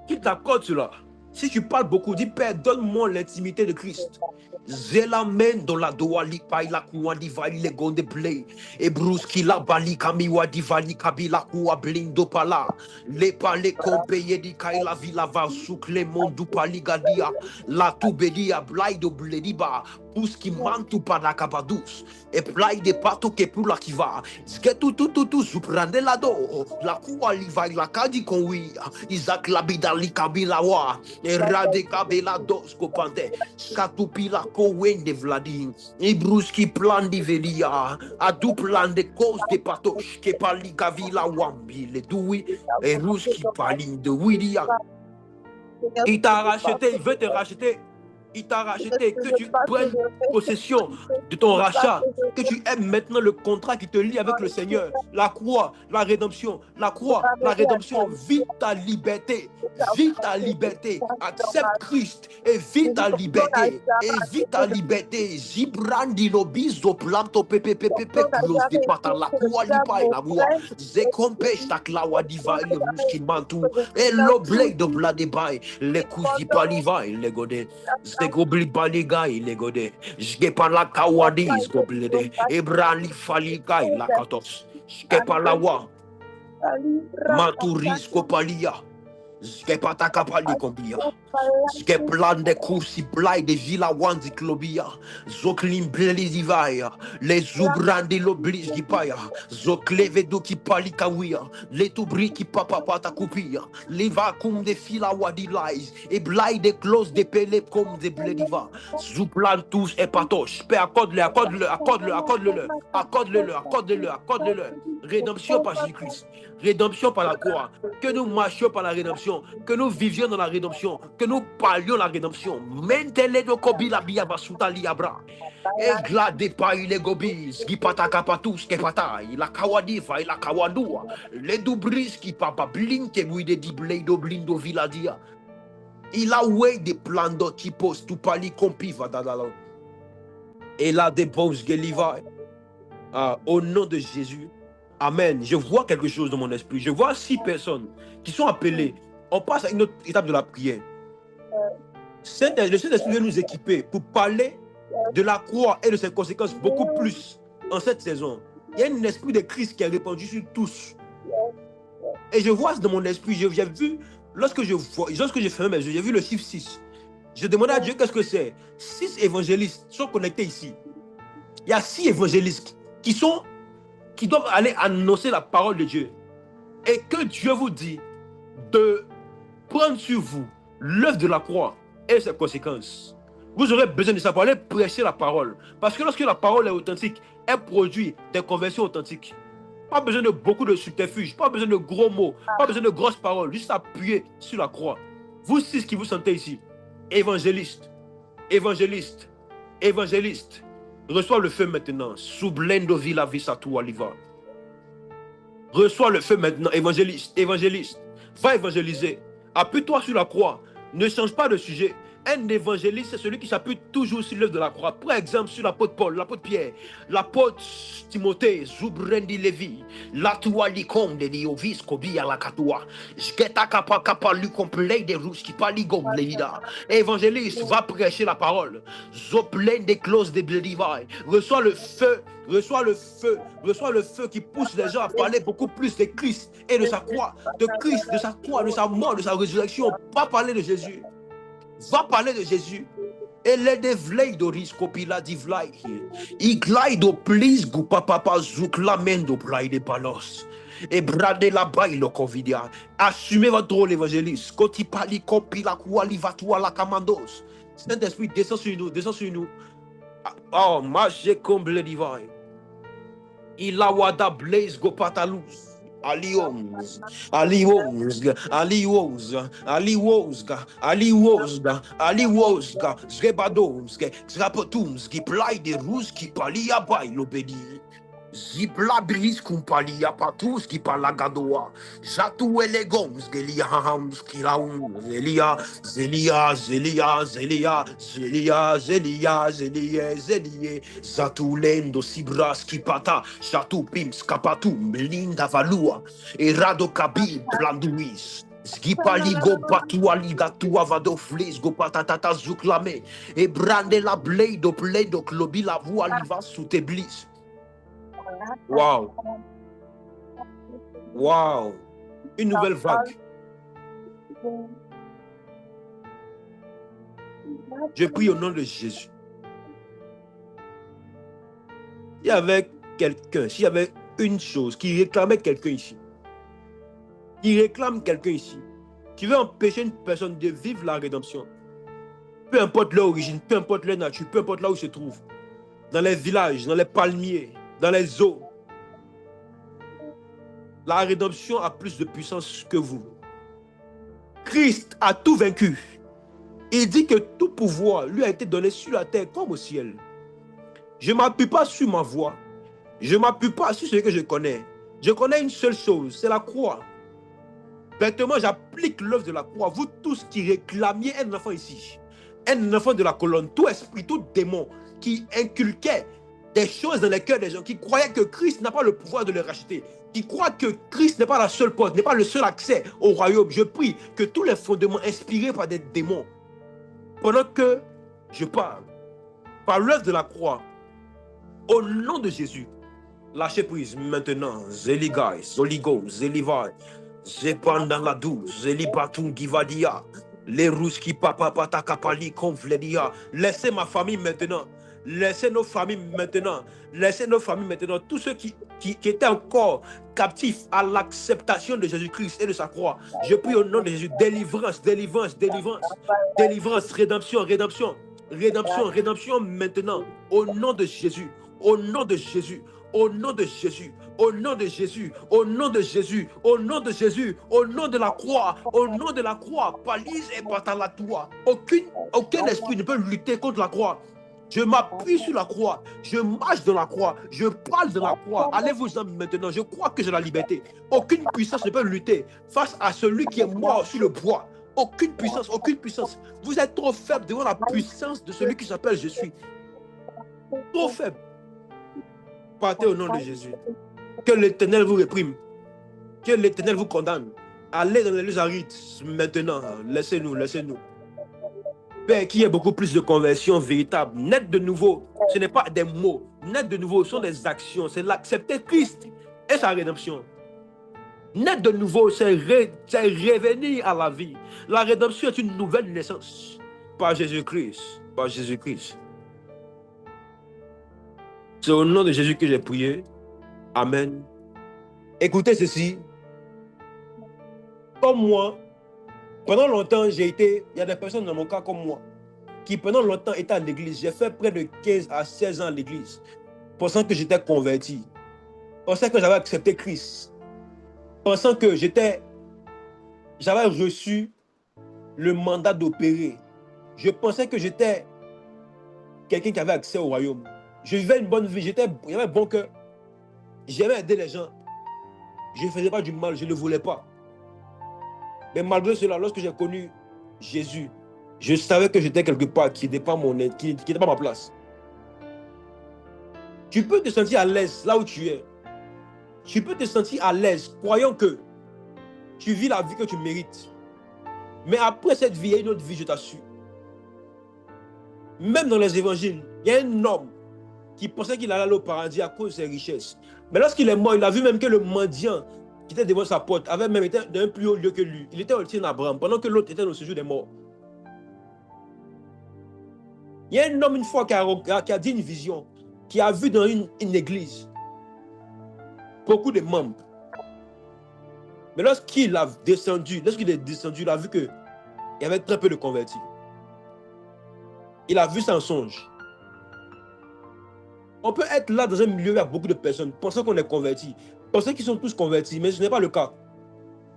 Qu'il t'accorde cela. Si tu parles beaucoup, dis, Père, donne-moi l'intimité de Christ. Zelamen dans la doa li pai la kuwa divai le gonde play et bruski la bali kamiwa divali kabila kuwa blindo pala le pale kompeye di kai la villa va souk le mondu pali gadia la tubedia blaido blediba puski mantu pada kabadus e plai de pato ke pula ki va zgetu zuprande la do la kuwa li vai la kadi konwi Isaac la bidali kabila wa e rade kabila dos kopante skatupila Kowen de Vladin, Ibruski plan de Velia, a du plan de cause de patoche, que pali Gavila Wambi, le doui, et Ruski palin de Widia. Il t'a racheté, il veut te racheter. Il t'a racheté, que tu prennes possession de ton rachat, que tu aimes maintenant le contrat qui te lie avec le Seigneur, la croix, la rédemption, vis ta liberté, accepte Christ et vis ta liberté, Zibrandi lobizo planto pepe close de pata la croix lipa et la voix, zekompesh ta klawa diva le ruski mantu, et l'oblé de bladebay, les coups di paliva et les godets. Gobli baliga ile gode jgepa la kawadi goblede ebrali falika la katos jgepa la wa maturis kopalia jgepa takapali kombia jgeplan de kursi blai de villa wanzi klobia zoklim bleli divaya les zubrandi loblis gipaya zokleve do ki pali kawia les tubri ki papa pata kupia les vacuum de fila wadi lies et blai de close de pele comme de blediva zuplan tous et patoche pe accorde-le rédemption par Jésus-Christ, rédemption par la croix, que nous marchions par la rédemption, que nous vivions dans la rédemption, que nous parlions la rédemption. Mentele de kobi la bia basuta liabra. Egla de pa ile gobis, gipata kapatus kepata, la kawadifa, la kawadua, le dubris qui papa blinke de diblado blindo viladia. Il a oué des plans d'otipos, tu pali compiva dadalo. Et là des bons geliva. Au nom de Jésus. Amen. Je vois quelque chose dans mon esprit. Je vois 6 personnes qui sont appelées. On passe à une autre étape de la prière. Le Saint-Esprit veut nous équiper pour parler de la croix et de ses conséquences beaucoup plus en cette saison. Il y a un esprit de Christ qui est répandu sur tous. Et je vois dans mon esprit, j'ai vu, lorsque j'ai fermé mes yeux, j'ai vu le chiffre 6. Je demandais à Dieu qu'est-ce que c'est. 6 évangélistes sont connectés ici. Il y a 6 évangélistes qui doivent aller annoncer la parole de Dieu. Et que Dieu vous dit de prendre sur vous l'œuvre de la croix et ses conséquences. Vous aurez besoin de ça pour aller prêcher la parole. Parce que lorsque la parole est authentique, elle produit des conversions authentiques. Pas besoin de beaucoup de subterfuges, pas besoin de gros mots, pas besoin de grosses paroles, juste appuyer sur la croix. Vous 6 qui vous sentez ici, évangélistes, reçois le feu maintenant. Sublendo villa visatua liva. Reçois le feu maintenant, évangéliste. Va évangéliser. Appuie-toi sur la croix. Ne change pas de sujet. Un évangéliste, c'est celui qui s'appuie toujours sur l'œuvre de la croix. Par exemple, sur l'apôtre Paul, l'apôtre Pierre, l'apôtre Timothée, Zubrendi Lévi, l'atoua likom de Diovis, Kobi à la katoua, Jketa kapa lu complet de rouges qui paligom levida. Évangéliste, va prêcher la parole. Zoplen des clauses de Blédivaï. Reçois le feu qui pousse les gens à parler beaucoup plus de Christ et de sa croix, de sa mort, de sa résurrection. Pas parler de Jésus. Va parler de Jésus. Et les devlei doris copila divlai. Iglai do please gu papa zouk lamendo plai de palos. Et brade la baille le covidia. Assumez votre rôle évangéliste. Koti pali copila kuali vatua la kamandos. Saint-Esprit, descends sur nous. Oh, maje comble divine. Ilawada blaze go patalus. Alios, Zrebadomske, Zrapotumski, Plai de Ruski, Palia by l'obédi. Zipla bris kumpalia patus ki palagadoa. Jatu elegons gelia hams kilaum zelia zelia zelia zelia zelia zelia zelia zelia zatulendo sibras ki pata jatu pims kapatu melinda valua erado kabil blanduis. Skipaligo patuali gatua vado flis go patatata zuklame e brande la blade pledo klobi la voix liva sous tes blis. Waouh. Waouh. Une nouvelle vague. Je prie au nom de Jésus. S'il y avait quelqu'un, s'il y avait une chose qui réclamait quelqu'un ici, qui réclame quelqu'un ici, qui veut empêcher une personne de vivre la rédemption, peu importe leur origine, peu importe leur nature, peu importe là où ils se trouvent, dans les villages, dans les palmiers, dans les eaux, la rédemption a plus de puissance que vous. Christ a tout vaincu. Il dit que tout pouvoir lui a été donné sur la terre comme au ciel. Je ne m'appuie pas sur ma voix. Je ne m'appuie pas sur ce que je connais. Je connais une seule chose, c'est la croix. Bêtement, j'applique l'œuvre de la croix. Vous tous qui réclamiez un enfant ici, un enfant de la colonne, tout esprit, tout démon qui inculquait des choses dans les cœurs des gens, qui croyaient que Christ n'a pas le pouvoir de les racheter, qui croient que Christ n'est pas la seule porte, n'est pas le seul accès au royaume. Je prie que tous les fondements inspirés par des démons, pendant que je parle, par l'œuvre de la croix, au nom de Jésus, lâchez prise maintenant. Zeligai, Zoligo, Zelivai, Zepandaladou, Zelibatung Givadia, les Ruski Papa Patakapali Konvledia. Laissez ma famille maintenant. Laissez nos familles maintenant. Laissez nos familles maintenant. Tous ceux qui étaient encore captifs à l'acceptation de Jésus-Christ et de sa croix. Je prie au nom de Jésus. Délivrance, délivrance, délivrance. Délivrance, rédemption, rédemption. Rédemption, rédemption maintenant. Au nom de Jésus. Au nom de Jésus. Au nom de Jésus, au nom de Jésus, au nom de Jésus, au nom de Jésus, au nom de la croix, au nom de la croix, palise et patalatua. Aucun esprit ne peut lutter contre la croix. Je m'appuie sur la croix, je marche dans la croix, je parle de la croix. Allez-vous-en maintenant, je crois que j'ai la liberté. Aucune puissance ne peut lutter face à celui qui est mort sur le bois. Aucune puissance, aucune puissance. Vous êtes trop faible devant la puissance de celui qui s'appelle Je suis. Trop faible. Partez au nom de Jésus. Que l'Éternel vous réprime. Que l'Éternel vous condamne. Allez dans les lieux arides maintenant. Laissez-nous, laissez-nous. Père, qu'il y ait beaucoup plus de conversion véritable. Naître de nouveau, ce n'est pas des mots. Naître de nouveau, ce sont des actions. C'est l'accepter Christ et sa rédemption. Naître de nouveau, c'est revenir à la vie. La rédemption est une nouvelle naissance. Par Jésus-Christ. Par Jésus-Christ. C'est au nom de Jésus que j'ai prié. Amen. Écoutez ceci. Comme moi, pendant longtemps, il y a des personnes dans mon cas comme moi, qui pendant longtemps étaient à l'église. J'ai fait près de 15 à 16 ans à l'église, pensant que j'étais converti, pensant que j'avais accepté Christ, pensant que j'avais reçu le mandat d'opérer. Je pensais que j'étais quelqu'un qui avait accès au royaume. Je vivais une bonne vie, j'avais un bon cœur. J'aimais aider les gens. Je ne faisais pas du mal, je ne le voulais pas. Mais malgré cela, lorsque j'ai connu Jésus, je savais que j'étais quelque part qui n'était pas mon aide, qui n'était pas ma place. Tu peux te sentir à l'aise là où tu es. Tu peux te sentir à l'aise, croyant que tu vis la vie que tu mérites. Mais après cette vie, il y a une autre vie, je t'assure. Même dans les évangiles, il y a un homme qui pensait qu'il allait aller au paradis à cause de ses richesses. Mais lorsqu'il est mort, il a vu même que le mendiant qui était devant sa porte avait même été d'un plus haut lieu que lui. Il était au-dessus d'Abraham, pendant que l'autre était au séjour des morts. Il y a un homme une fois qui a dit une vision, qui a vu dans une église beaucoup de membres. Mais lorsqu'il est descendu, il a vu qu'il y avait très peu de convertis. Il a vu ça en songe. On peut être là dans un milieu avec beaucoup de personnes, pensant qu'on est convertis, pensant qu'ils sont tous convertis, mais ce n'est pas le cas.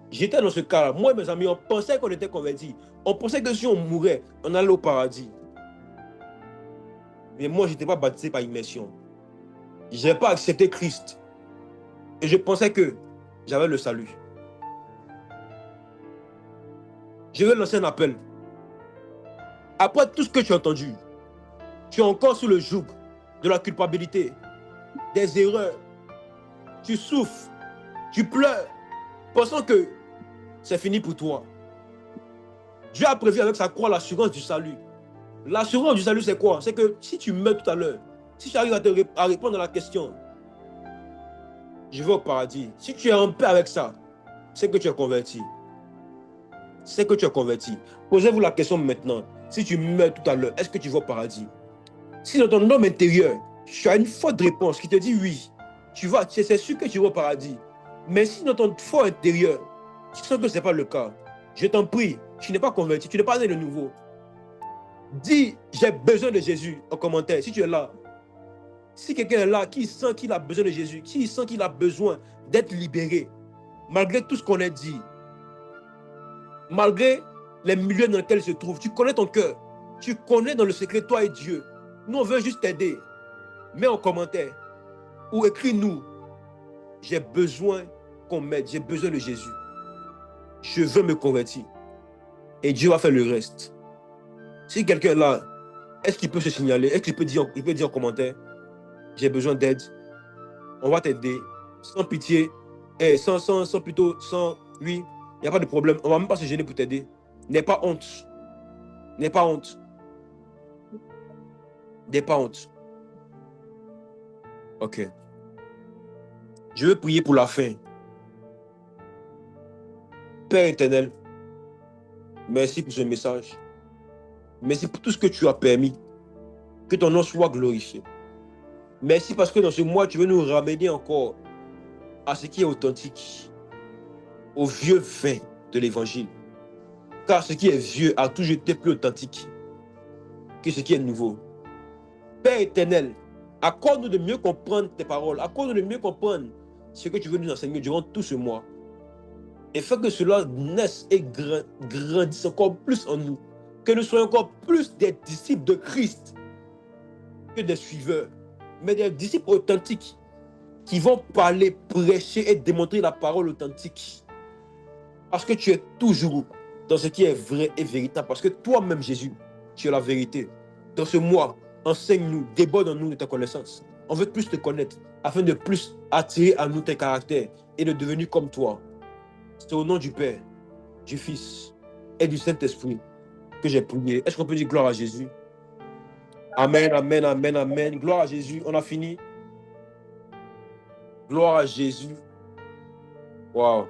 J'étais dans ce cas-là. Moi et mes amis, on pensait qu'on était convertis. On pensait que si on mourait, on allait au paradis. Mais moi, je n'étais pas baptisé par immersion. Je n'ai pas accepté Christ. Et je pensais que j'avais le salut. Je vais lancer un appel. Après tout ce que tu as entendu, tu es encore sous le joug de la culpabilité, des erreurs. Tu souffres, tu pleures, pensant que c'est fini pour toi. Dieu a prévu avec sa croix l'assurance du salut. L'assurance du salut, c'est quoi? C'est que si tu meurs tout à l'heure, si tu arrives à répondre à la question, je vais au paradis. Si tu es en paix avec ça, c'est que tu es converti. C'est que tu es converti. Posez-vous la question maintenant. Si tu meurs tout à l'heure, est-ce que tu vas au paradis? Si dans ton homme intérieur, tu as une forte réponse qui te dit oui, c'est sûr que tu vas au paradis. Mais si dans ton fort intérieur, tu sens que ce n'est pas le cas, je t'en prie, tu n'es pas converti, tu n'es pas né de nouveau. Dis, j'ai besoin de Jésus en commentaire, si tu es là. Si quelqu'un est là, qui sent qu'il a besoin de Jésus, qui sent qu'il a besoin d'être libéré, malgré tout ce qu'on a dit, malgré les milieux dans lesquels il se trouve, tu connais ton cœur, tu connais dans le secret toi et Dieu. Nous, on veut juste t'aider. Mets en commentaire ou écris-nous. J'ai besoin qu'on m'aide, j'ai besoin de Jésus. Je veux me convertir. Et Dieu va faire le reste. Si quelqu'un est là, est-ce qu'il peut se signaler? Est-ce qu'il peut dire en commentaire, j'ai besoin d'aide? On va t'aider. Sans pitié. Oui, il n'y a pas de problème. On ne va même pas se gêner pour t'aider. N'aie pas honte. N'aie pas honte. N'aie pas honte. Ok. Je veux prier pour la fin. Père éternel, merci pour ce message. Merci pour tout ce que tu as permis. Que ton nom soit glorifié. Merci parce que dans ce mois, tu veux nous ramener encore à ce qui est authentique, au vieux vin de l'évangile. Car ce qui est vieux a toujours été plus authentique que ce qui est nouveau. Père éternel, accorde-nous de mieux comprendre tes paroles. Accorde-nous de mieux comprendre ce que tu veux nous enseigner durant tout ce mois. Et fais que cela naisse et grandisse encore plus en nous. Que nous soyons encore plus des disciples de Christ que des suiveurs, mais des disciples authentiques qui vont parler, prêcher et démontrer la parole authentique. Parce que tu es toujours dans ce qui est vrai et véritable. Parce que toi-même, Jésus, tu es la vérité. Dans ce mois, enseigne-nous, déborde en nous de ta connaissance. On veut plus te connaître, afin de plus attirer à nous tes caractères et de devenir comme toi. C'est au nom du Père, du Fils et du Saint-Esprit que j'ai prié. Est-ce qu'on peut dire gloire à Jésus? Amen, amen, amen, amen. Gloire à Jésus. On a fini. Gloire à Jésus. Wow.